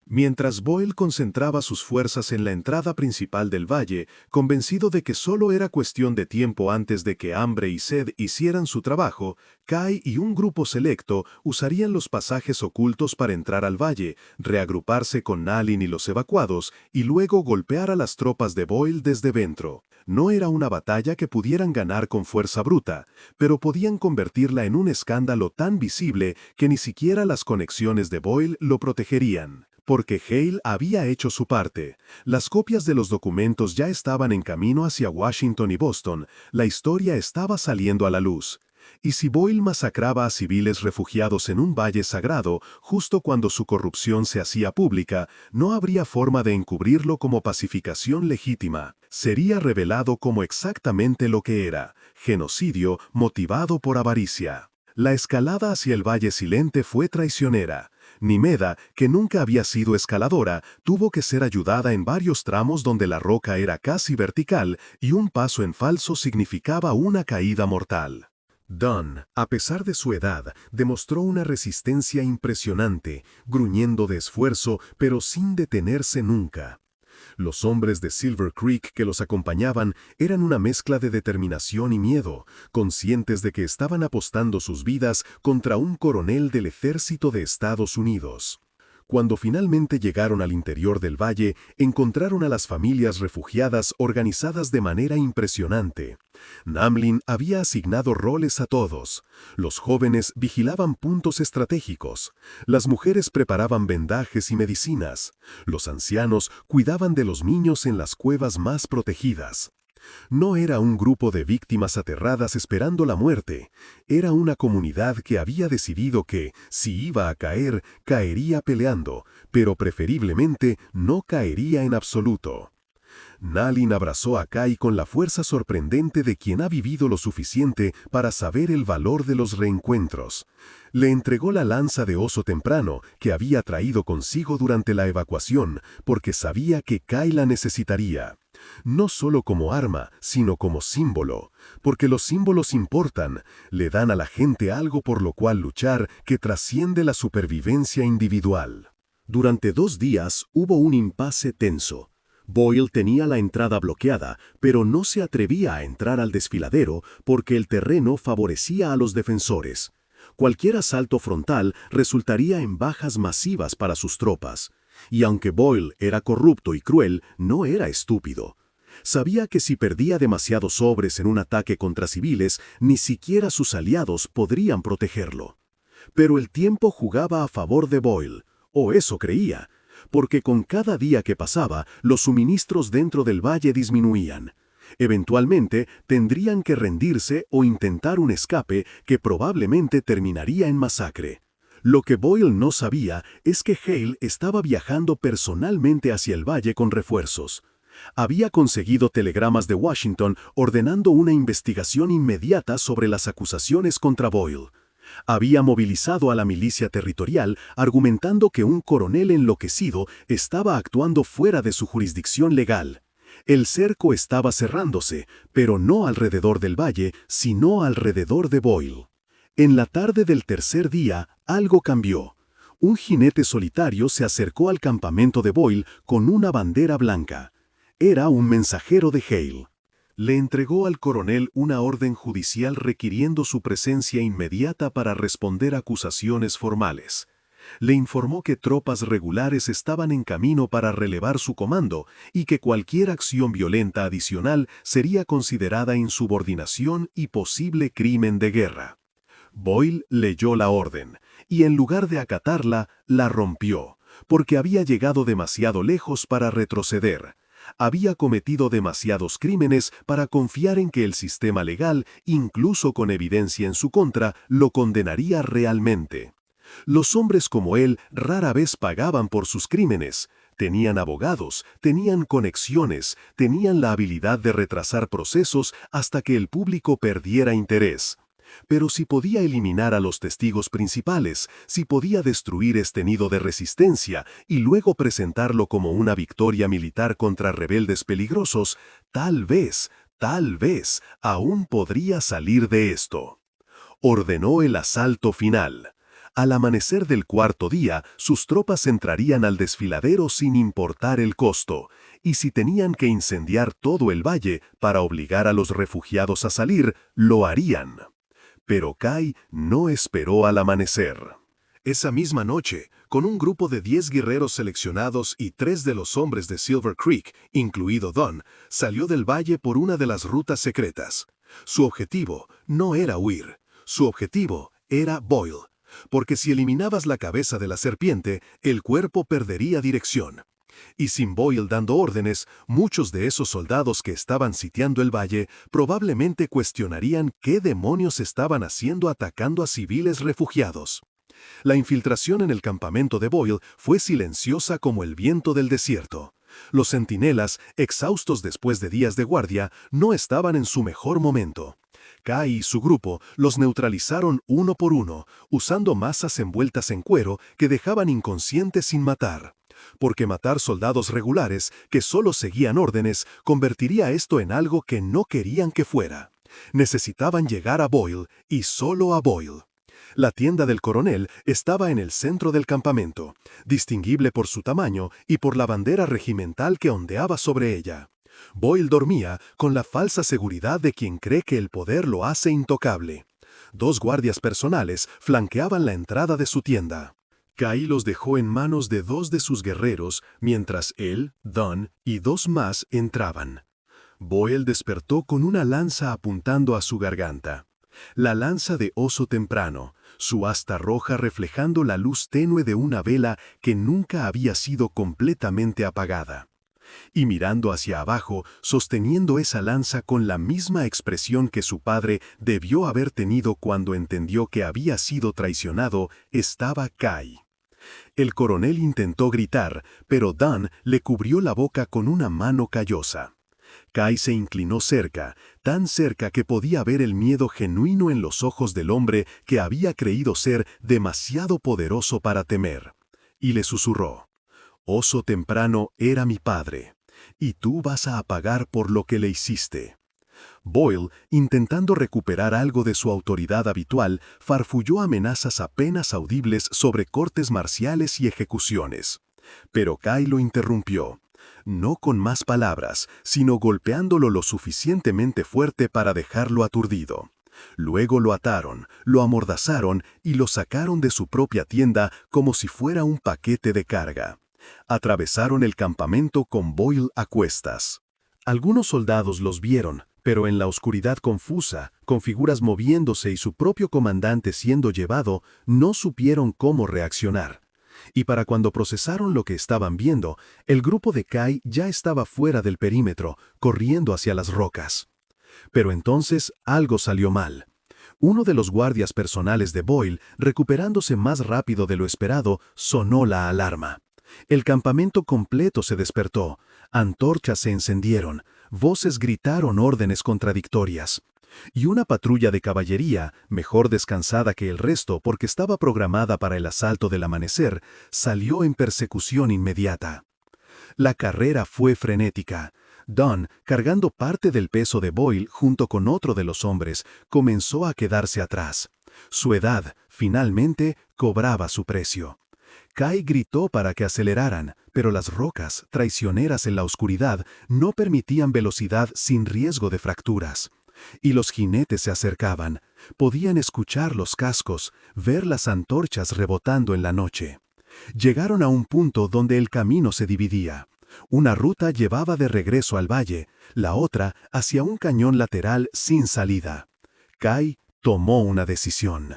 Mientras Boyle concentraba sus fuerzas en la entrada principal del valle, convencido de que solo era cuestión de tiempo antes de que hambre y sed hicieran su trabajo, Kai y un grupo selecto usarían los pasajes ocultos para entrar al valle, reagruparse con Nalin y los evacuados, y luego golpear a las tropas de Boyle desde dentro. No era una batalla que pudieran ganar con fuerza bruta, pero podían convertirla en un escándalo tan visible que ni siquiera las conexiones de Boyle lo protegerían. Porque Hale había hecho su parte. Las copias de los documentos ya estaban en camino hacia Washington y Boston. La historia estaba saliendo a la luz. Y si Boyle masacraba a civiles refugiados en un valle sagrado, justo cuando su corrupción se hacía pública, no habría forma de encubrirlo como pacificación legítima. Sería revelado como exactamente lo que era: genocidio motivado por avaricia. La escalada hacia el Valle Silente fue traicionera. Nimeda, que nunca había sido escaladora, tuvo que ser ayudada en varios tramos donde la roca era casi vertical y un paso en falso significaba una caída mortal. Dunn, a pesar de su edad, demostró una resistencia impresionante, gruñendo de esfuerzo, pero sin detenerse nunca. Los hombres de Silver Creek que los acompañaban eran una mezcla de determinación y miedo, conscientes de que estaban apostando sus vidas contra un coronel del ejército de Estados Unidos. Cuando finalmente llegaron al interior del valle, encontraron a las familias refugiadas organizadas de manera impresionante. Namlin había asignado roles a todos. Los jóvenes vigilaban puntos estratégicos. Las mujeres preparaban vendajes y medicinas. Los ancianos cuidaban de los niños en las cuevas más protegidas. No era un grupo de víctimas aterradas esperando la muerte. Era una comunidad que había decidido que, si iba a caer, caería peleando, pero preferiblemente no caería en absoluto. Nalin abrazó a Kai con la fuerza sorprendente de quien ha vivido lo suficiente para saber el valor de los reencuentros. Le entregó la lanza de oso temprano que había traído consigo durante la evacuación, porque sabía que Kai la necesitaría. No solo como arma, sino como símbolo, porque los símbolos importan, le dan a la gente algo por lo cual luchar que trasciende la supervivencia individual. Durante 2 días hubo un impasse tenso. Boyle tenía la entrada bloqueada, pero no se atrevía a entrar al desfiladero porque el terreno favorecía a los defensores. Cualquier asalto frontal resultaría en bajas masivas para sus tropas. Y aunque Boyle era corrupto y cruel, no era estúpido. Sabía que si perdía demasiados sobres en un ataque contra civiles, ni siquiera sus aliados podrían protegerlo. Pero el tiempo jugaba a favor de Boyle, o eso creía, porque con cada día que pasaba, los suministros dentro del valle disminuían. Eventualmente, tendrían que rendirse o intentar un escape que probablemente terminaría en masacre. Lo que Boyle no sabía es que Hale estaba viajando personalmente hacia el valle con refuerzos. Había conseguido telegramas de Washington ordenando una investigación inmediata sobre las acusaciones contra Boyle. Había movilizado a la milicia territorial argumentando que un coronel enloquecido estaba actuando fuera de su jurisdicción legal. El cerco estaba cerrándose, pero no alrededor del valle, sino alrededor de Boyle. En la tarde del tercer día, algo cambió. Un jinete solitario se acercó al campamento de Boyle con una bandera blanca. Era un mensajero de Hale. Le entregó al coronel una orden judicial requiriendo su presencia inmediata para responder acusaciones formales. Le informó que tropas regulares estaban en camino para relevar su comando y que cualquier acción violenta adicional sería considerada insubordinación y posible crimen de guerra. Boyle leyó la orden, y en lugar de acatarla, la rompió, porque había llegado demasiado lejos para retroceder. Había cometido demasiados crímenes para confiar en que el sistema legal, incluso con evidencia en su contra, lo condenaría realmente. Los hombres como él rara vez pagaban por sus crímenes. Tenían abogados, tenían conexiones, tenían la habilidad de retrasar procesos hasta que el público perdiera interés. Pero si podía eliminar a los testigos principales, si podía destruir este nido de resistencia y luego presentarlo como una victoria militar contra rebeldes peligrosos, tal vez, aún podría salir de esto. Ordenó el asalto final. Al amanecer del cuarto día, sus tropas entrarían al desfiladero sin importar el costo, y si tenían que incendiar todo el valle para obligar a los refugiados a salir, lo harían. Pero Kai no esperó al amanecer. Esa misma noche, con un grupo de 10 guerreros seleccionados y 3 de los hombres de Silver Creek, incluido Don, salió del valle por una de las rutas secretas. Su objetivo no era huir, su objetivo era Boyle, porque si eliminabas la cabeza de la serpiente, el cuerpo perdería dirección. Y sin Boyle dando órdenes, muchos de esos soldados que estaban sitiando el valle probablemente cuestionarían qué demonios estaban haciendo atacando a civiles refugiados. La infiltración en el campamento de Boyle fue silenciosa como el viento del desierto. Los centinelas, exhaustos después de días de guardia, no estaban en su mejor momento. Kai y su grupo los neutralizaron uno por uno, usando masas envueltas en cuero que dejaban inconscientes sin matar. Porque matar soldados regulares que solo seguían órdenes convertiría esto en algo que no querían que fuera. Necesitaban llegar a Boyle y solo a Boyle. La tienda del coronel estaba en el centro del campamento, distinguible por su tamaño y por la bandera regimental que ondeaba sobre ella. Boyle dormía con la falsa seguridad de quien cree que el poder lo hace intocable. 2 guardias personales flanqueaban la entrada de su tienda. Kai los dejó en manos de 2 de sus guerreros, mientras él, Don y 2 más entraban. Boyle despertó con una lanza apuntando a su garganta. La lanza de oso temprano, su asta roja reflejando la luz tenue de una vela que nunca había sido completamente apagada. Y mirando hacia abajo, sosteniendo esa lanza con la misma expresión que su padre debió haber tenido cuando entendió que había sido traicionado, estaba Kai. El coronel intentó gritar, pero Dan le cubrió la boca con una mano callosa. Kai se inclinó cerca, tan cerca que podía ver el miedo genuino en los ojos del hombre que había creído ser demasiado poderoso para temer, y le susurró: «Oso temprano era mi padre, y tú vas a pagar por lo que le hiciste». Boyle, intentando recuperar algo de su autoridad habitual, farfulló amenazas apenas audibles sobre cortes marciales y ejecuciones. Pero Kai lo interrumpió, no con más palabras, sino golpeándolo lo suficientemente fuerte para dejarlo aturdido. Luego lo ataron, lo amordazaron y lo sacaron de su propia tienda como si fuera un paquete de carga. Atravesaron el campamento con Boyle a cuestas. Algunos soldados los vieron, pero en la oscuridad confusa, con figuras moviéndose y su propio comandante siendo llevado, no supieron cómo reaccionar. Y para cuando procesaron lo que estaban viendo, el grupo de Kai ya estaba fuera del perímetro, corriendo hacia las rocas. Pero entonces algo salió mal. Uno de los guardias personales de Boyle, recuperándose más rápido de lo esperado, sonó la alarma. El campamento completo se despertó, antorchas se encendieron, voces gritaron órdenes contradictorias. Y una patrulla de caballería, mejor descansada que el resto porque estaba programada para el asalto del amanecer, salió en persecución inmediata. La carrera fue frenética. Don, cargando parte del peso de Boyle junto con otro de los hombres, comenzó a quedarse atrás. Su edad, finalmente, cobraba su precio. Kai gritó para que aceleraran, pero las rocas, traicioneras en la oscuridad, no permitían velocidad sin riesgo de fracturas. Y los jinetes se acercaban. Podían escuchar los cascos, ver las antorchas rebotando en la noche. Llegaron a un punto donde el camino se dividía. Una ruta llevaba de regreso al valle, la otra hacia un cañón lateral sin salida. Kai tomó una decisión.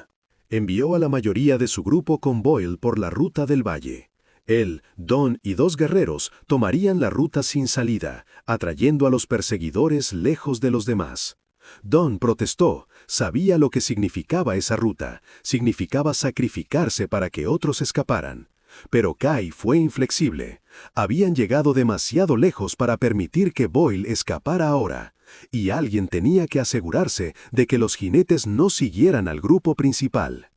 Envió a la mayoría de su grupo con Boyle por la ruta del valle. Él, Don y 2 guerreros tomarían la ruta sin salida, atrayendo a los perseguidores lejos de los demás. Don protestó, sabía lo que significaba esa ruta, significaba sacrificarse para que otros escaparan. Pero Kai fue inflexible. Habían llegado demasiado lejos para permitir que Boyle escapara ahora, y alguien tenía que asegurarse de que los jinetes no siguieran al grupo principal.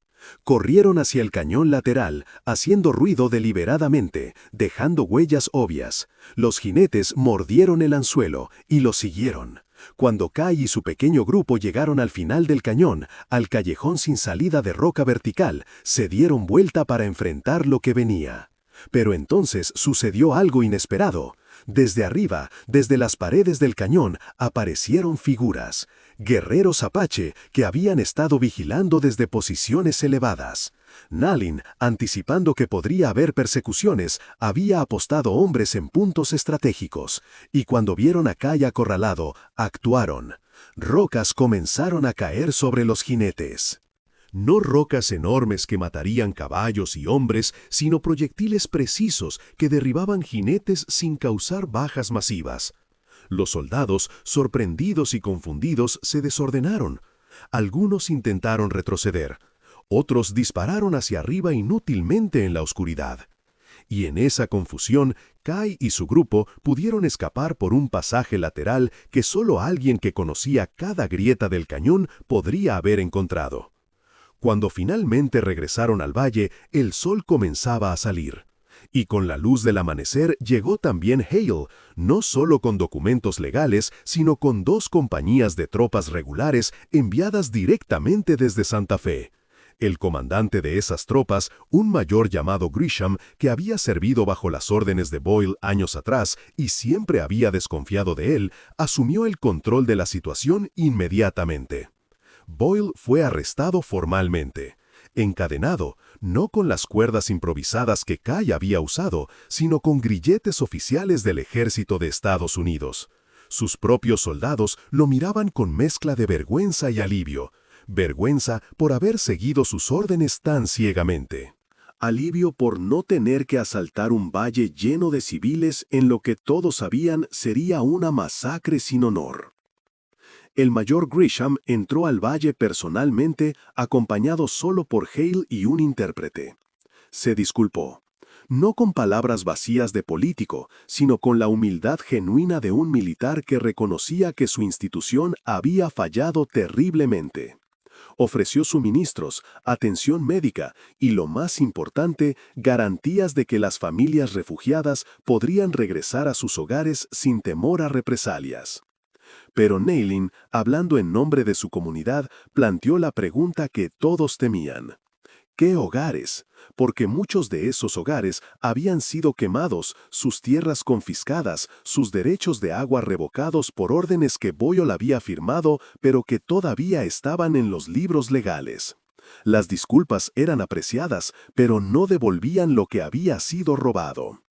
Corrieron hacia el cañón lateral, haciendo ruido deliberadamente, dejando huellas obvias. Los jinetes mordieron el anzuelo y los siguieron. Cuando Kai y su pequeño grupo llegaron al final del cañón, al callejón sin salida de roca vertical, se dieron vuelta para enfrentar lo que venía. Pero entonces sucedió algo inesperado. Desde arriba, desde las paredes del cañón, aparecieron figuras, guerreros apache que habían estado vigilando desde posiciones elevadas. Nalin, anticipando que podría haber persecuciones, había apostado hombres en puntos estratégicos, y cuando vieron a Kai acorralado, actuaron. Rocas comenzaron a caer sobre los jinetes. No rocas enormes que matarían caballos y hombres, sino proyectiles precisos que derribaban jinetes sin causar bajas masivas. Los soldados, sorprendidos y confundidos, se desordenaron. Algunos intentaron retroceder. Otros dispararon hacia arriba inútilmente en la oscuridad. Y en esa confusión, Kai y su grupo pudieron escapar por un pasaje lateral que solo alguien que conocía cada grieta del cañón podría haber encontrado. Cuando finalmente regresaron al valle, el sol comenzaba a salir. Y con la luz del amanecer llegó también Hale, no solo con documentos legales, sino con 2 compañías de tropas regulares enviadas directamente desde Santa Fe. El comandante de esas tropas, un mayor llamado Grisham, que había servido bajo las órdenes de Boyle años atrás y siempre había desconfiado de él, asumió el control de la situación inmediatamente. Boyle fue arrestado formalmente, encadenado, no con las cuerdas improvisadas que Kai había usado, sino con grilletes oficiales del ejército de Estados Unidos. Sus propios soldados lo miraban con mezcla de vergüenza y alivio. Vergüenza por haber seguido sus órdenes tan ciegamente. Alivio por no tener que asaltar un valle lleno de civiles en lo que todos sabían sería una masacre sin honor. El mayor Grisham entró al valle personalmente, acompañado solo por Hale y un intérprete. Se disculpó. No con palabras vacías de político, sino con la humildad genuina de un militar que reconocía que su institución había fallado terriblemente. Ofreció suministros, atención médica y, lo más importante, garantías de que las familias refugiadas podrían regresar a sus hogares sin temor a represalias. Pero Neilin, hablando en nombre de su comunidad, planteó la pregunta que todos temían. ¿Qué hogares? Porque muchos de esos hogares habían sido quemados, sus tierras confiscadas, sus derechos de agua revocados por órdenes que Boyle había firmado, pero que todavía estaban en los libros legales. Las disculpas eran apreciadas, pero no devolvían lo que había sido robado.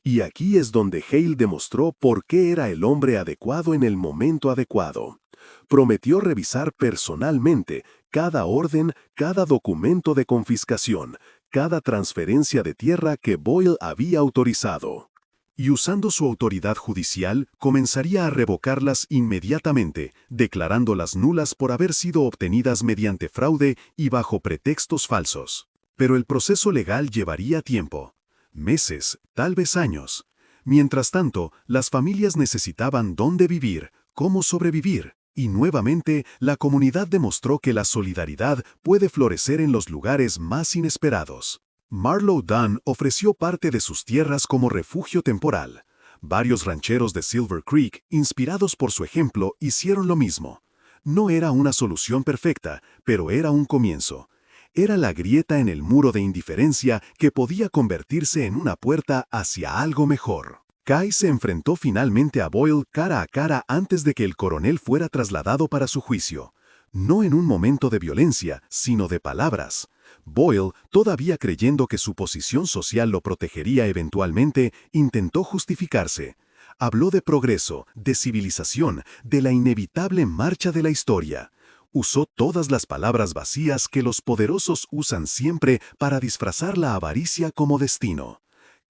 Y aquí es donde Hale demostró por qué era el hombre adecuado en el momento adecuado. Prometió revisar personalmente cada orden, cada documento de confiscación, cada transferencia de tierra que Boyle había autorizado. Y usando su autoridad judicial, comenzaría a revocarlas inmediatamente, declarándolas nulas por haber sido obtenidas mediante fraude y bajo pretextos falsos. Pero el proceso legal llevaría tiempo. Meses, tal vez años. Mientras tanto, las familias necesitaban dónde vivir, cómo sobrevivir. Y nuevamente, la comunidad demostró que la solidaridad puede florecer en los lugares más inesperados. Marlowe Dunn ofreció parte de sus tierras como refugio temporal. Varios rancheros de Silver Creek, inspirados por su ejemplo, hicieron lo mismo. No era una solución perfecta, pero era un comienzo. Era la grieta en el muro de indiferencia que podía convertirse en una puerta hacia algo mejor. Kay se enfrentó finalmente a Boyle cara a cara antes de que el coronel fuera trasladado para su juicio. No en un momento de violencia, sino de palabras. Boyle, todavía creyendo que su posición social lo protegería eventualmente, intentó justificarse. Habló de progreso, de civilización, de la inevitable marcha de la historia. Usó todas las palabras vacías que los poderosos usan siempre para disfrazar la avaricia como destino.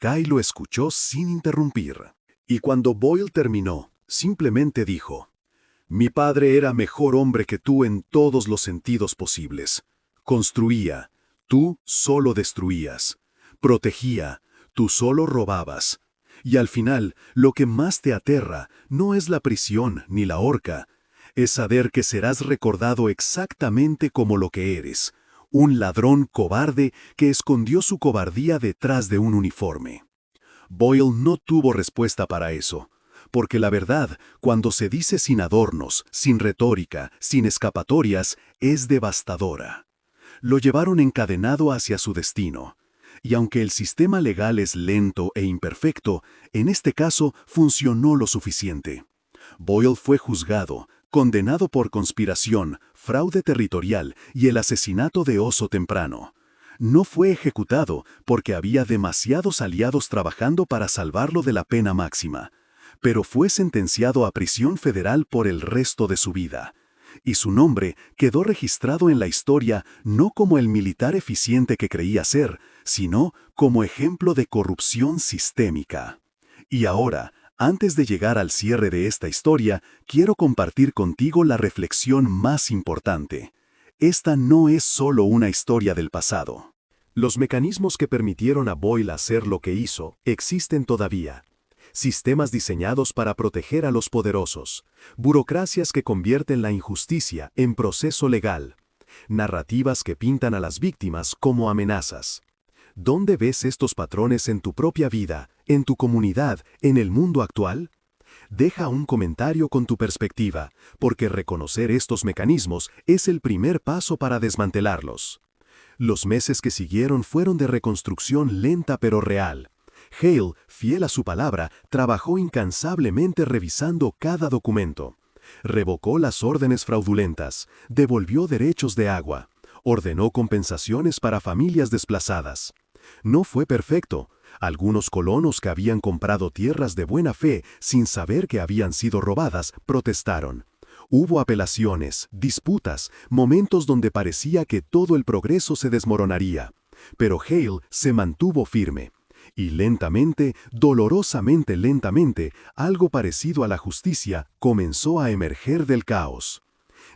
Kay lo escuchó sin interrumpir. Y cuando Boyle terminó, simplemente dijo: «Mi padre era mejor hombre que tú en todos los sentidos posibles. Construía, tú solo destruías. Protegía, tú solo robabas. Y al final, lo que más te aterra no es la prisión ni la horca. Es saber que serás recordado exactamente como lo que eres. Un ladrón cobarde que escondió su cobardía detrás de un uniforme». Boyle no tuvo respuesta para eso, porque la verdad, cuando se dice sin adornos, sin retórica, sin escapatorias, es devastadora. Lo llevaron encadenado hacia su destino. Y aunque el sistema legal es lento e imperfecto, en este caso funcionó lo suficiente. Boyle fue juzgado, condenado por conspiración, fraude territorial y el asesinato de Oso Temprano. No fue ejecutado porque había demasiados aliados trabajando para salvarlo de la pena máxima, pero fue sentenciado a prisión federal por el resto de su vida. Y su nombre quedó registrado en la historia no como el militar eficiente que creía ser, sino como ejemplo de corrupción sistémica. Y ahora, antes de llegar al cierre de esta historia, quiero compartir contigo la reflexión más importante. Esta no es solo una historia del pasado. Los mecanismos que permitieron a Boyle hacer lo que hizo existen todavía. Sistemas diseñados para proteger a los poderosos, burocracias que convierten la injusticia en proceso legal, narrativas que pintan a las víctimas como amenazas. ¿Dónde ves estos patrones en tu propia vida, en tu comunidad, en el mundo actual? Deja un comentario con tu perspectiva, porque reconocer estos mecanismos es el primer paso para desmantelarlos. Los meses que siguieron fueron de reconstrucción lenta pero real. Hale, fiel a su palabra, trabajó incansablemente revisando cada documento. Revocó las órdenes fraudulentas, devolvió derechos de agua, ordenó compensaciones para familias desplazadas. No fue perfecto. Algunos colonos que habían comprado tierras de buena fe sin saber que habían sido robadas protestaron. Hubo apelaciones, disputas, momentos donde parecía que todo el progreso se desmoronaría. Pero Hale se mantuvo firme. Y lentamente, dolorosamente lentamente, algo parecido a la justicia comenzó a emerger del caos.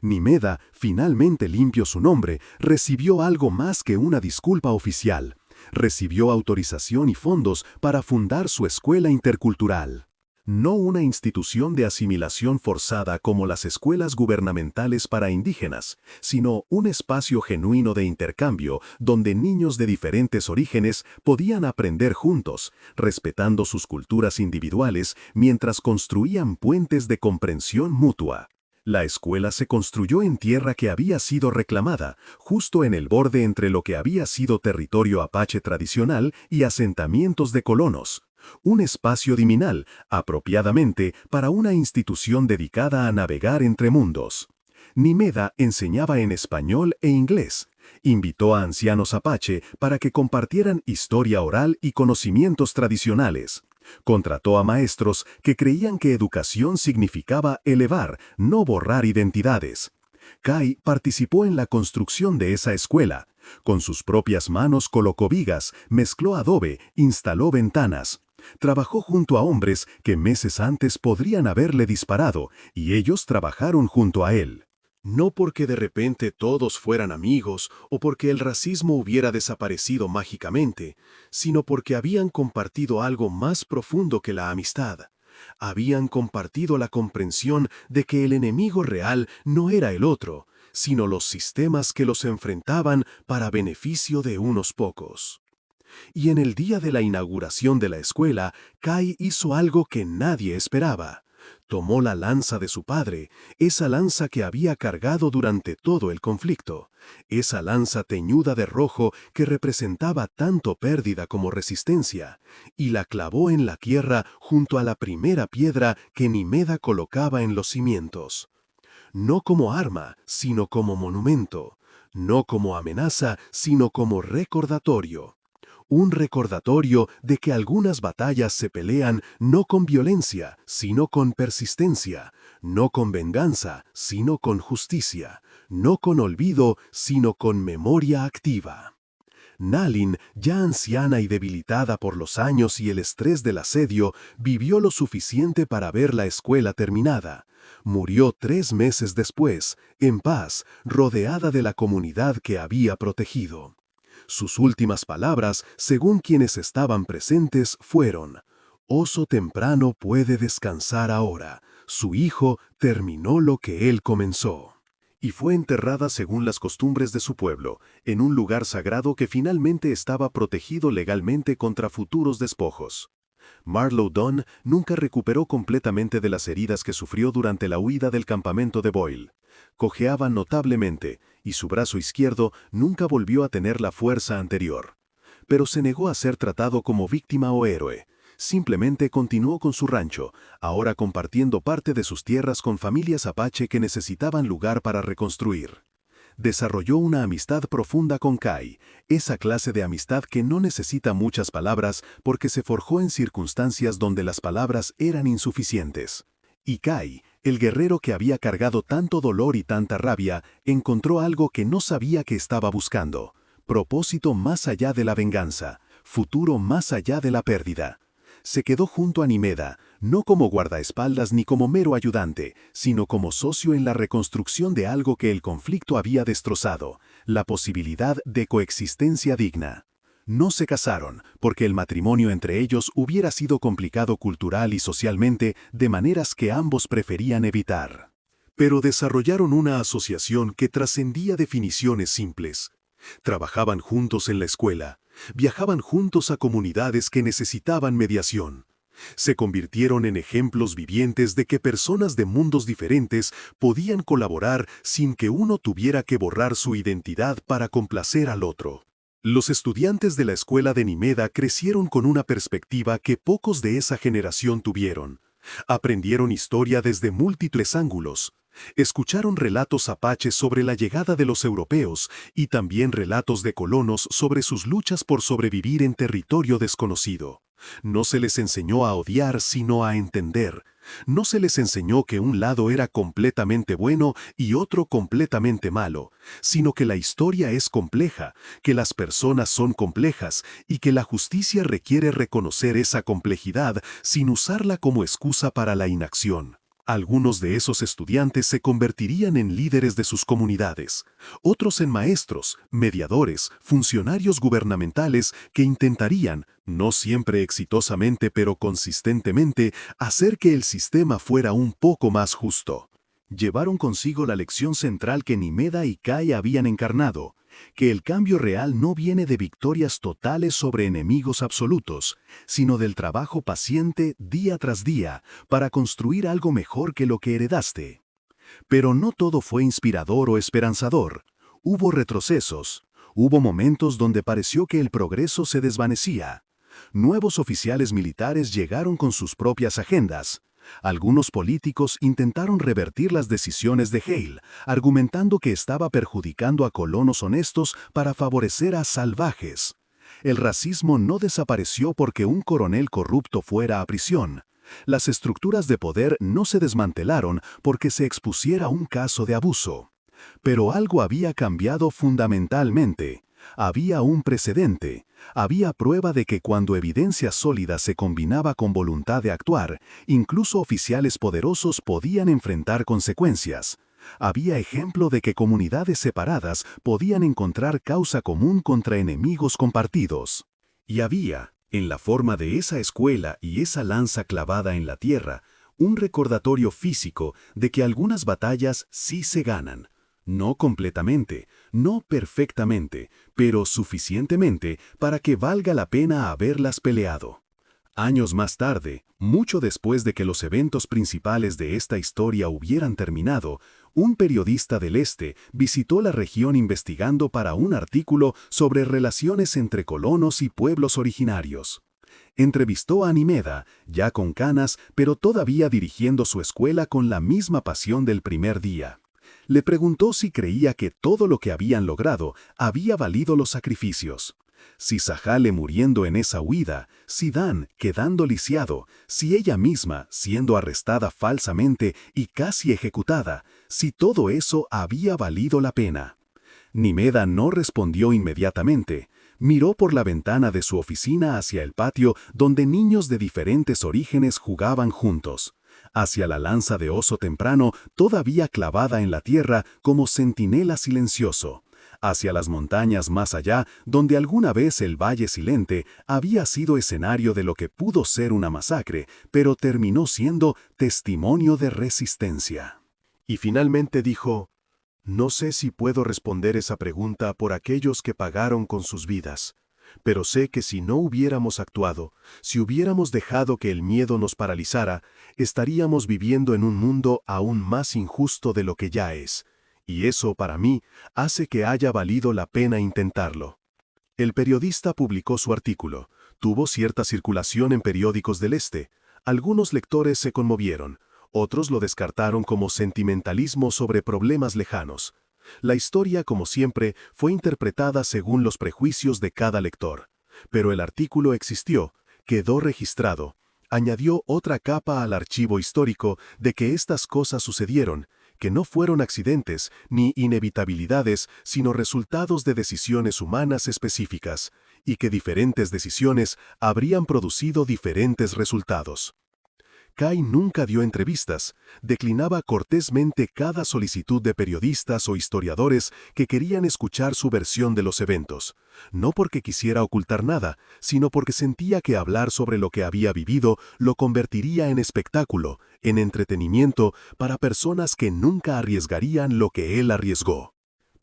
Nimeda, finalmente limpio su nombre, recibió algo más que una disculpa oficial. Recibió autorización y fondos para fundar su escuela intercultural. No una institución de asimilación forzada como las escuelas gubernamentales para indígenas, sino un espacio genuino de intercambio donde niños de diferentes orígenes podían aprender juntos, respetando sus culturas individuales mientras construían puentes de comprensión mutua. La escuela se construyó en tierra que había sido reclamada, justo en el borde entre lo que había sido territorio apache tradicional y asentamientos de colonos. Un espacio diminal, apropiadamente para una institución dedicada a navegar entre mundos. Nimeda enseñaba en español e inglés. Invitó a ancianos apache para que compartieran historia oral y conocimientos tradicionales. Contrató a maestros que creían que educación significaba elevar, no borrar identidades. Kai participó en la construcción de esa escuela. Con sus propias manos colocó vigas, mezcló adobe, instaló ventanas. Trabajó junto a hombres que meses antes podrían haberle disparado, y ellos trabajaron junto a él. No porque de repente todos fueran amigos o porque el racismo hubiera desaparecido mágicamente, sino porque habían compartido algo más profundo que la amistad. Habían compartido la comprensión de que el enemigo real no era el otro, sino los sistemas que los enfrentaban para beneficio de unos pocos. Y en el día de la inauguración de la escuela, Kai hizo algo que nadie esperaba. Tomó la lanza de su padre, esa lanza que había cargado durante todo el conflicto, esa lanza teñuda de rojo que representaba tanto pérdida como resistencia, y la clavó en la tierra junto a la primera piedra que Nimeda colocaba en los cimientos. No como arma, sino como monumento, no como amenaza, sino como recordatorio. Un recordatorio de que algunas batallas se pelean no con violencia, sino con persistencia, no con venganza, sino con justicia, no con olvido, sino con memoria activa. Nalin, ya anciana y debilitada por los años y el estrés del asedio, vivió lo suficiente para ver la escuela terminada. Murió 3 meses después, en paz, rodeada de la comunidad que había protegido. Sus últimas palabras, según quienes estaban presentes, fueron: «Oso temprano puede descansar ahora. Su hijo terminó lo que él comenzó». Y fue enterrada según las costumbres de su pueblo, en un lugar sagrado que finalmente estaba protegido legalmente contra futuros despojos. Marlowe Dunn nunca recuperó completamente de las heridas que sufrió durante la huida del campamento de Boyle. Cojeaba notablemente, y su brazo izquierdo nunca volvió a tener la fuerza anterior. Pero se negó a ser tratado como víctima o héroe. Simplemente continuó con su rancho, ahora compartiendo parte de sus tierras con familias apache que necesitaban lugar para reconstruir. Desarrolló una amistad profunda con Kai, esa clase de amistad que no necesita muchas palabras porque se forjó en circunstancias donde las palabras eran insuficientes. Y Kai, el guerrero que había cargado tanto dolor y tanta rabia, encontró algo que no sabía que estaba buscando: propósito más allá de la venganza, futuro más allá de la pérdida. Se quedó junto a Nimeda, no como guardaespaldas ni como mero ayudante, sino como socio en la reconstrucción de algo que el conflicto había destrozado, la posibilidad de coexistencia digna. No se casaron, porque el matrimonio entre ellos hubiera sido complicado cultural y socialmente, de maneras que ambos preferían evitar. Pero desarrollaron una asociación que trascendía definiciones simples. Trabajaban juntos en la escuela, viajaban juntos a comunidades que necesitaban mediación. Se convirtieron en ejemplos vivientes de que personas de mundos diferentes podían colaborar sin que uno tuviera que borrar su identidad para complacer al otro. Los estudiantes de la escuela de Nimeda crecieron con una perspectiva que pocos de esa generación tuvieron. Aprendieron historia desde múltiples ángulos. Escucharon relatos apaches sobre la llegada de los europeos y también relatos de colonos sobre sus luchas por sobrevivir en territorio desconocido. No se les enseñó a odiar, sino a entender. No se les enseñó que un lado era completamente bueno y otro completamente malo, sino que la historia es compleja, que las personas son complejas y que la justicia requiere reconocer esa complejidad sin usarla como excusa para la inacción. Algunos de esos estudiantes se convertirían en líderes de sus comunidades, otros en maestros, mediadores, funcionarios gubernamentales que intentarían, no siempre exitosamente pero consistentemente, hacer que el sistema fuera un poco más justo. Llevaron consigo la lección central que Nimeda y Kai habían encarnado, que el cambio real no viene de victorias totales sobre enemigos absolutos, sino del trabajo paciente día tras día para construir algo mejor que lo que heredaste. Pero no todo fue inspirador o esperanzador. Hubo retrocesos. Hubo momentos donde pareció que el progreso se desvanecía. Nuevos oficiales militares llegaron con sus propias agendas. Algunos políticos intentaron revertir las decisiones de Hale, argumentando que estaba perjudicando a colonos honestos para favorecer a salvajes. El racismo no desapareció porque un coronel corrupto fuera a prisión. Las estructuras de poder no se desmantelaron porque se expusiera un caso de abuso. Pero algo había cambiado fundamentalmente. Había un precedente. Había prueba de que cuando evidencia sólida se combinaba con voluntad de actuar, incluso oficiales poderosos podían enfrentar consecuencias. Había ejemplo de que comunidades separadas podían encontrar causa común contra enemigos compartidos. Y había, en la forma de esa escuela y esa lanza clavada en la tierra, un recordatorio físico de que algunas batallas sí se ganan. No completamente, no perfectamente, pero suficientemente para que valga la pena haberlas peleado. Años más tarde, mucho después de que los eventos principales de esta historia hubieran terminado, un periodista del Este visitó la región investigando para un artículo sobre relaciones entre colonos y pueblos originarios. Entrevistó a Nimeda, ya con canas, pero todavía dirigiendo su escuela con la misma pasión del primer día. Le preguntó si creía que todo lo que habían logrado había valido los sacrificios. Si Sahale muriendo en esa huida, si Dan quedando lisiado, si ella misma siendo arrestada falsamente y casi ejecutada, si todo eso había valido la pena. Nimeda no respondió inmediatamente. Miró por la ventana de su oficina hacia el patio donde niños de diferentes orígenes jugaban juntos. Hacia la lanza de oso temprano todavía clavada en la tierra como centinela silencioso. Hacia las montañas más allá, donde alguna vez el Valle Silente había sido escenario de lo que pudo ser una masacre, pero terminó siendo testimonio de resistencia. Y finalmente dijo: no sé si puedo responder esa pregunta por aquellos que pagaron con sus vidas, pero sé que si no hubiéramos actuado, si hubiéramos dejado que el miedo nos paralizara, estaríamos viviendo en un mundo aún más injusto de lo que ya es, y eso para mí hace que haya valido la pena intentarlo. El periodista publicó su artículo, tuvo cierta circulación en periódicos del Este, algunos lectores se conmovieron, otros lo descartaron como sentimentalismo sobre problemas lejanos. La historia, como siempre, fue interpretada según los prejuicios de cada lector. Pero el artículo existió, quedó registrado, añadió otra capa al archivo histórico de que estas cosas sucedieron, que no fueron accidentes ni inevitabilidades, sino resultados de decisiones humanas específicas, y que diferentes decisiones habrían producido diferentes resultados. Kai nunca dio entrevistas, declinaba cortésmente cada solicitud de periodistas o historiadores que querían escuchar su versión de los eventos, no porque quisiera ocultar nada, sino porque sentía que hablar sobre lo que había vivido lo convertiría en espectáculo, en entretenimiento para personas que nunca arriesgarían lo que él arriesgó.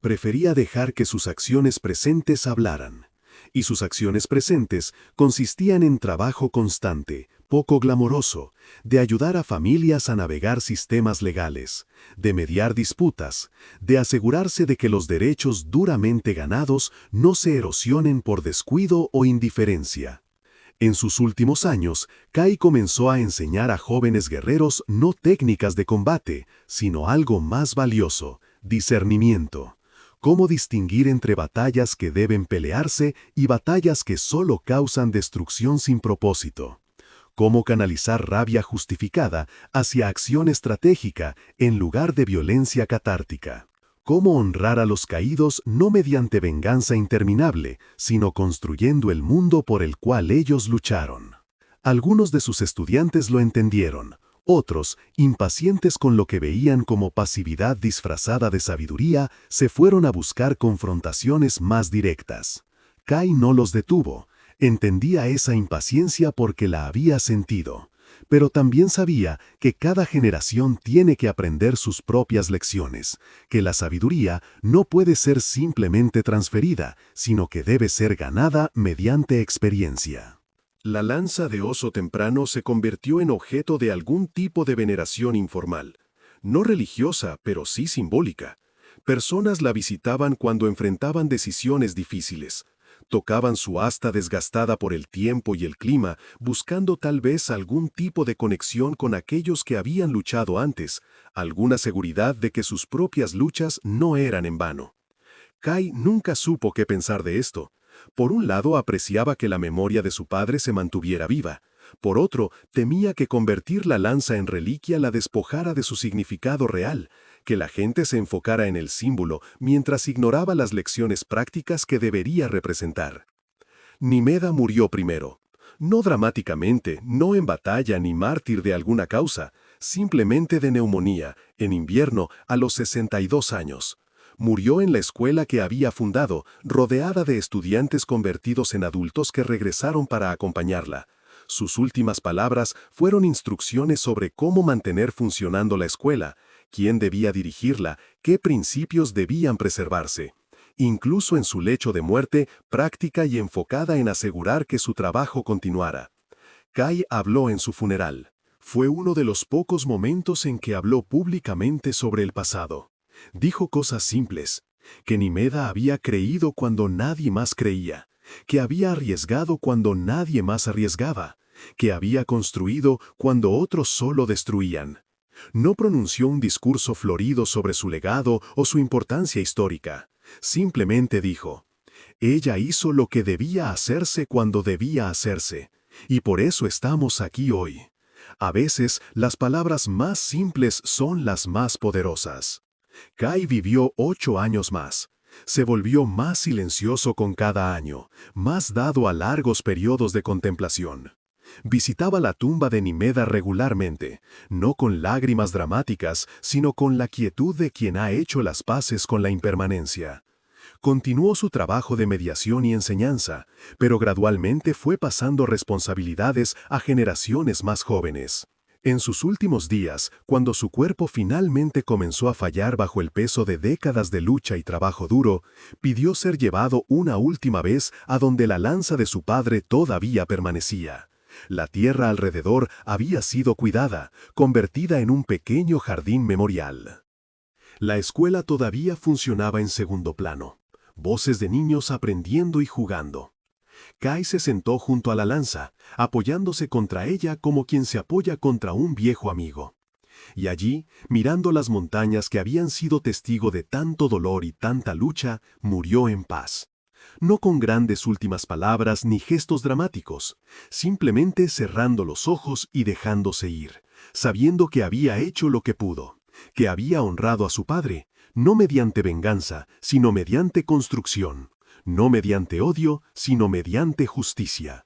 Prefería dejar que sus acciones presentes hablaran. Y sus acciones presentes consistían en trabajo constante, poco glamoroso, de ayudar a familias a navegar sistemas legales, de mediar disputas, de asegurarse de que los derechos duramente ganados no se erosionen por descuido o indiferencia. En sus últimos años, Kai comenzó a enseñar a jóvenes guerreros no técnicas de combate, sino algo más valioso: discernimiento. Cómo distinguir entre batallas que deben pelearse y batallas que solo causan destrucción sin propósito. Cómo canalizar rabia justificada hacia acción estratégica en lugar de violencia catártica. Cómo honrar a los caídos no mediante venganza interminable, sino construyendo el mundo por el cual ellos lucharon. Algunos de sus estudiantes lo entendieron, Otros, impacientes con lo que veían como pasividad disfrazada de sabiduría, se fueron a buscar confrontaciones más directas. Kai no los detuvo. Entendía esa impaciencia porque la había sentido. Pero también sabía que cada generación tiene que aprender sus propias lecciones, que la sabiduría no puede ser simplemente transferida, sino que debe ser ganada mediante experiencia. La lanza de oso temprano se convirtió en objeto de algún tipo de veneración informal. No religiosa, pero sí simbólica. Personas la visitaban cuando enfrentaban decisiones difíciles. Tocaban su asta desgastada por el tiempo y el clima, buscando tal vez algún tipo de conexión con aquellos que habían luchado antes, alguna seguridad de que sus propias luchas no eran en vano. Kai nunca supo qué pensar de esto. Por un lado apreciaba que la memoria de su padre se mantuviera viva. Por otro, temía que convertir la lanza en reliquia la despojara de su significado real, que la gente se enfocara en el símbolo mientras ignoraba las lecciones prácticas que debería representar. Nimeda murió primero. No dramáticamente, no en batalla ni mártir de alguna causa, simplemente de neumonía, en invierno, a los 62 años. Murió en la escuela que había fundado, rodeada de estudiantes convertidos en adultos que regresaron para acompañarla. Sus últimas palabras fueron instrucciones sobre cómo mantener funcionando la escuela, quién debía dirigirla, qué principios debían preservarse. Incluso en su lecho de muerte, práctica y enfocada en asegurar que su trabajo continuara. Kai habló en su funeral. Fue uno de los pocos momentos en que habló públicamente sobre el pasado. Dijo cosas simples, que Nimeda había creído cuando nadie más creía, que había arriesgado cuando nadie más arriesgaba, que había construido cuando otros solo destruían. No pronunció un discurso florido sobre su legado o su importancia histórica. Simplemente dijo, ella hizo lo que debía hacerse cuando debía hacerse, y por eso estamos aquí hoy. A veces, las palabras más simples son las más poderosas. Kai vivió 8 años más. Se volvió más silencioso con cada año, más dado a largos periodos de contemplación. Visitaba la tumba de Nimeda regularmente, no con lágrimas dramáticas, sino con la quietud de quien ha hecho las paces con la impermanencia. Continuó su trabajo de mediación y enseñanza, pero gradualmente fue pasando responsabilidades a generaciones más jóvenes. En sus últimos días, cuando su cuerpo finalmente comenzó a fallar bajo el peso de décadas de lucha y trabajo duro, pidió ser llevado una última vez a donde la lanza de su padre todavía permanecía. La tierra alrededor había sido cuidada, convertida en un pequeño jardín memorial. La escuela todavía funcionaba en segundo plano. Voces de niños aprendiendo y jugando. Kai se sentó junto a la lanza, apoyándose contra ella como quien se apoya contra un viejo amigo. Y allí, mirando las montañas que habían sido testigo de tanto dolor y tanta lucha, murió en paz. No con grandes últimas palabras ni gestos dramáticos, simplemente cerrando los ojos y dejándose ir, sabiendo que había hecho lo que pudo, que había honrado a su padre, no mediante venganza, sino mediante construcción. No mediante odio, sino mediante justicia.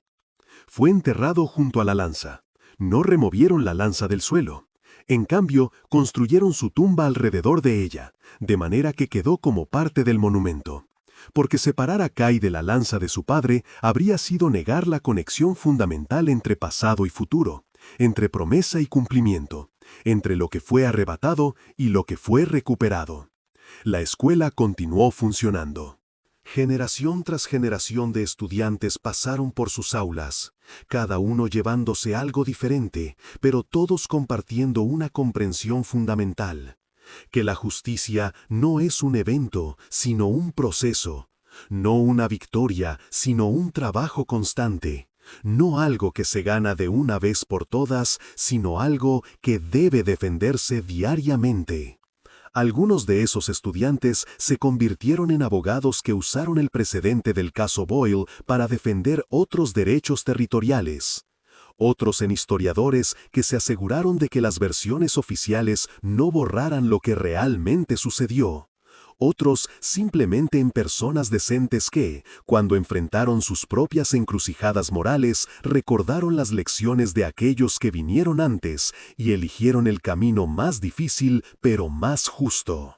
Fue enterrado junto a la lanza. No removieron la lanza del suelo. En cambio, construyeron su tumba alrededor de ella, de manera que quedó como parte del monumento. Porque separar a Kai de la lanza de su padre habría sido negar la conexión fundamental entre pasado y futuro, entre promesa y cumplimiento, entre lo que fue arrebatado y lo que fue recuperado. La escuela continuó funcionando. Generación tras generación de estudiantes pasaron por sus aulas, cada uno llevándose algo diferente, pero todos compartiendo una comprensión fundamental: que la justicia no es un evento, sino un proceso, no una victoria, sino un trabajo constante, no algo que se gana de una vez por todas, sino algo que debe defenderse diariamente. Algunos de esos estudiantes se convirtieron en abogados que usaron el precedente del caso Boyle para defender otros derechos territoriales. Otros en historiadores que se aseguraron de que las versiones oficiales no borraran lo que realmente sucedió. Otros simplemente en personas decentes que, cuando enfrentaron sus propias encrucijadas morales, recordaron las lecciones de aquellos que vinieron antes y eligieron el camino más difícil pero más justo.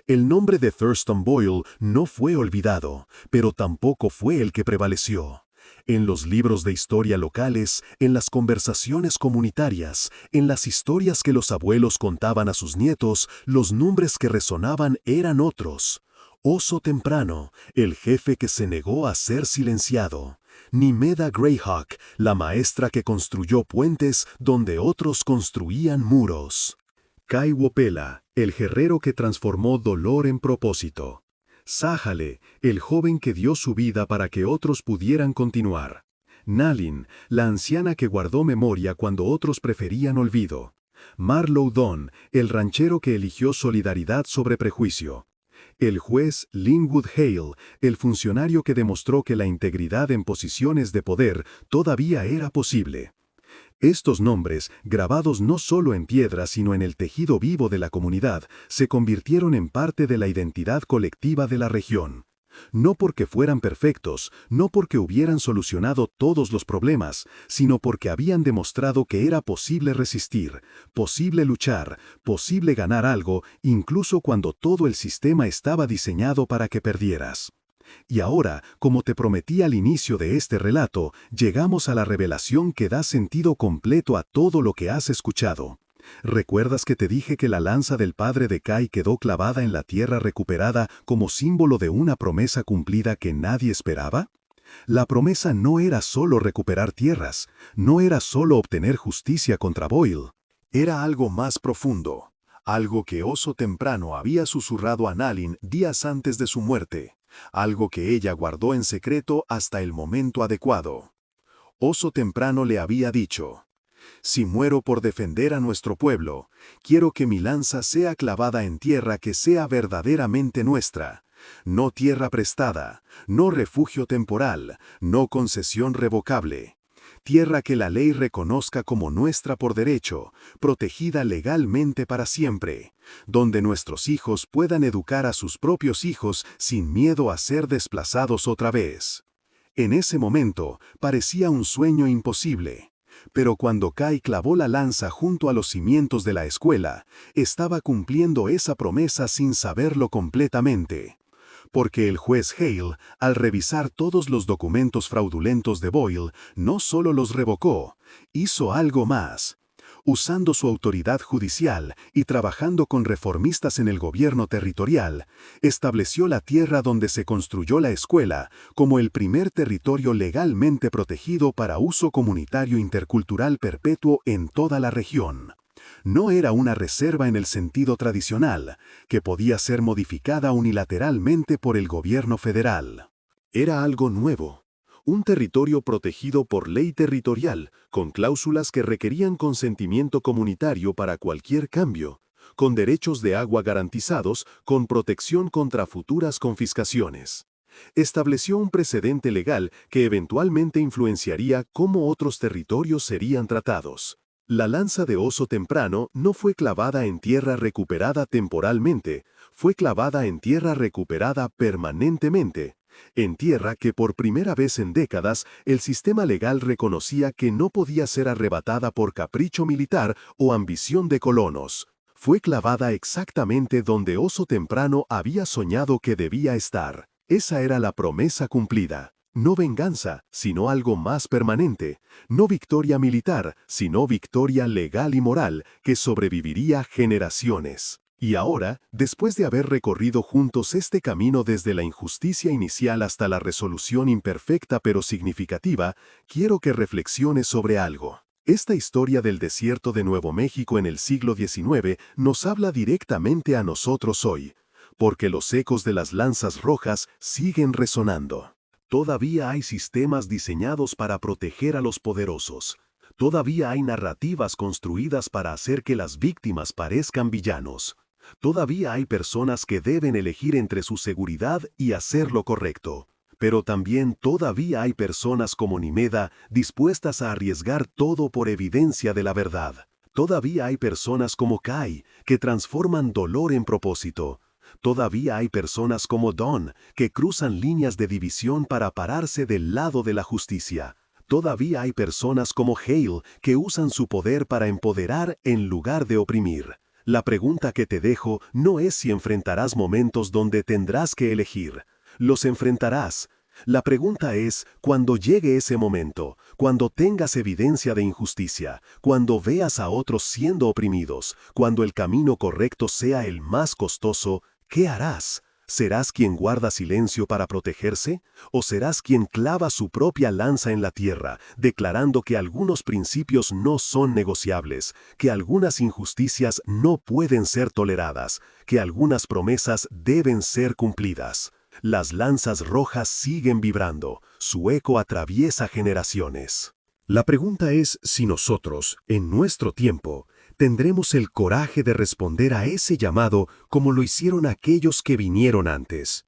El nombre de Thurston Boyle no fue olvidado, pero tampoco fue el que prevaleció. En los libros de historia locales, en las conversaciones comunitarias, en las historias que los abuelos contaban a sus nietos, los nombres que resonaban eran otros. Oso Temprano, el jefe que se negó a ser silenciado. Nimeda Greyhawk, la maestra que construyó puentes donde otros construían muros. Kai Wopela, el guerrero que transformó dolor en propósito. Sájale, el joven que dio su vida para que otros pudieran continuar. Nalin, la anciana que guardó memoria cuando otros preferían olvido. Marlowe Don, el ranchero que eligió solidaridad sobre prejuicio. El juez Linwood Hale, el funcionario que demostró que la integridad en posiciones de poder todavía era posible. Estos nombres, grabados no solo en piedra sino en el tejido vivo de la comunidad, se convirtieron en parte de la identidad colectiva de la región. No porque fueran perfectos, no porque hubieran solucionado todos los problemas, sino porque habían demostrado que era posible resistir, posible luchar, posible ganar algo, incluso cuando todo el sistema estaba diseñado para que perdieras. Y ahora, como te prometí al inicio de este relato, llegamos a la revelación que da sentido completo a todo lo que has escuchado. ¿Recuerdas que te dije que la lanza del padre de Kai quedó clavada en la tierra recuperada como símbolo de una promesa cumplida que nadie esperaba? La promesa no era solo recuperar tierras, no era solo obtener justicia contra Boyle. Era algo más profundo, algo que Oso Temprano había susurrado a Nalin días antes de su muerte. Algo que ella guardó en secreto hasta el momento adecuado. Oso Temprano le había dicho: si muero por defender a nuestro pueblo, quiero que mi lanza sea clavada en tierra que sea verdaderamente nuestra. No tierra prestada, no refugio temporal, no concesión revocable. Tierra que la ley reconozca como nuestra por derecho, protegida legalmente para siempre, donde nuestros hijos puedan educar a sus propios hijos sin miedo a ser desplazados otra vez. En ese momento parecía un sueño imposible, pero cuando Kai clavó la lanza junto a los cimientos de la escuela, estaba cumpliendo esa promesa sin saberlo completamente. Porque el juez Hale, al revisar todos los documentos fraudulentos de Boyle, no solo los revocó, hizo algo más. Usando su autoridad judicial y trabajando con reformistas en el gobierno territorial, estableció la tierra donde se construyó la escuela como el primer territorio legalmente protegido para uso comunitario intercultural perpetuo en toda la región. No era una reserva en el sentido tradicional, que podía ser modificada unilateralmente por el gobierno federal. Era algo nuevo. Un territorio protegido por ley territorial, con cláusulas que requerían consentimiento comunitario para cualquier cambio, con derechos de agua garantizados, con protección contra futuras confiscaciones. Estableció un precedente legal que eventualmente influenciaría cómo otros territorios serían tratados. La lanza de Oso Temprano no fue clavada en tierra recuperada temporalmente, fue clavada en tierra recuperada permanentemente. En tierra que por primera vez en décadas el sistema legal reconocía que no podía ser arrebatada por capricho militar o ambición de colonos. Fue clavada exactamente donde Oso Temprano había soñado que debía estar. Esa era la promesa cumplida. No venganza, sino algo más permanente. No victoria militar, sino victoria legal y moral que sobreviviría generaciones. Y ahora, después de haber recorrido juntos este camino desde la injusticia inicial hasta la resolución imperfecta pero significativa, quiero que reflexiones sobre algo. Esta historia del desierto de Nuevo México en el siglo XIX nos habla directamente a nosotros hoy, porque los ecos de las lanzas rojas siguen resonando. Todavía hay sistemas diseñados para proteger a los poderosos. Todavía hay narrativas construidas para hacer que las víctimas parezcan villanos. Todavía hay personas que deben elegir entre su seguridad y hacer lo correcto. Pero también todavía hay personas como Nimeda dispuestas a arriesgar todo por evidencia de la verdad. Todavía hay personas como Kai que transforman dolor en propósito. Todavía hay personas como Dawn que cruzan líneas de división para pararse del lado de la justicia. Todavía hay personas como Hale que usan su poder para empoderar en lugar de oprimir. La pregunta que te dejo no es si enfrentarás momentos donde tendrás que elegir. Los enfrentarás. La pregunta es, cuando llegue ese momento, cuando tengas evidencia de injusticia, cuando veas a otros siendo oprimidos, cuando el camino correcto sea el más costoso, ¿qué harás? ¿Serás quien guarda silencio para protegerse? ¿O serás quien clava su propia lanza en la tierra, declarando que algunos principios no son negociables, que algunas injusticias no pueden ser toleradas, que algunas promesas deben ser cumplidas? Las lanzas rojas siguen vibrando, su eco atraviesa generaciones. La pregunta es si nosotros, en nuestro tiempo, tendremos el coraje de responder a ese llamado como lo hicieron aquellos que vinieron antes.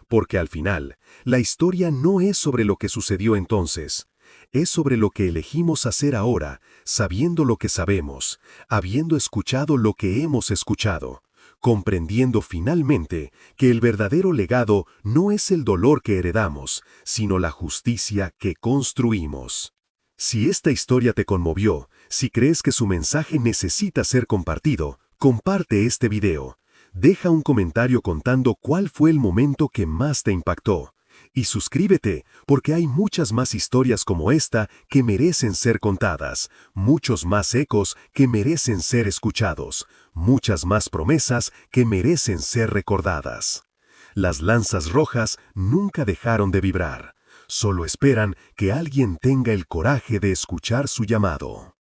Porque al final, la historia no es sobre lo que sucedió entonces, es sobre lo que elegimos hacer ahora, sabiendo lo que sabemos, habiendo escuchado lo que hemos escuchado, comprendiendo finalmente que el verdadero legado no es el dolor que heredamos, sino la justicia que construimos. Si esta historia te conmovió, si crees que su mensaje necesita ser compartido, comparte este video. Deja un comentario contando cuál fue el momento que más te impactó. Y suscríbete, porque hay muchas más historias como esta que merecen ser contadas, muchos más ecos que merecen ser escuchados, muchas más promesas que merecen ser recordadas. Las lanzas rojas nunca dejaron de vibrar. Solo esperan que alguien tenga el coraje de escuchar su llamado.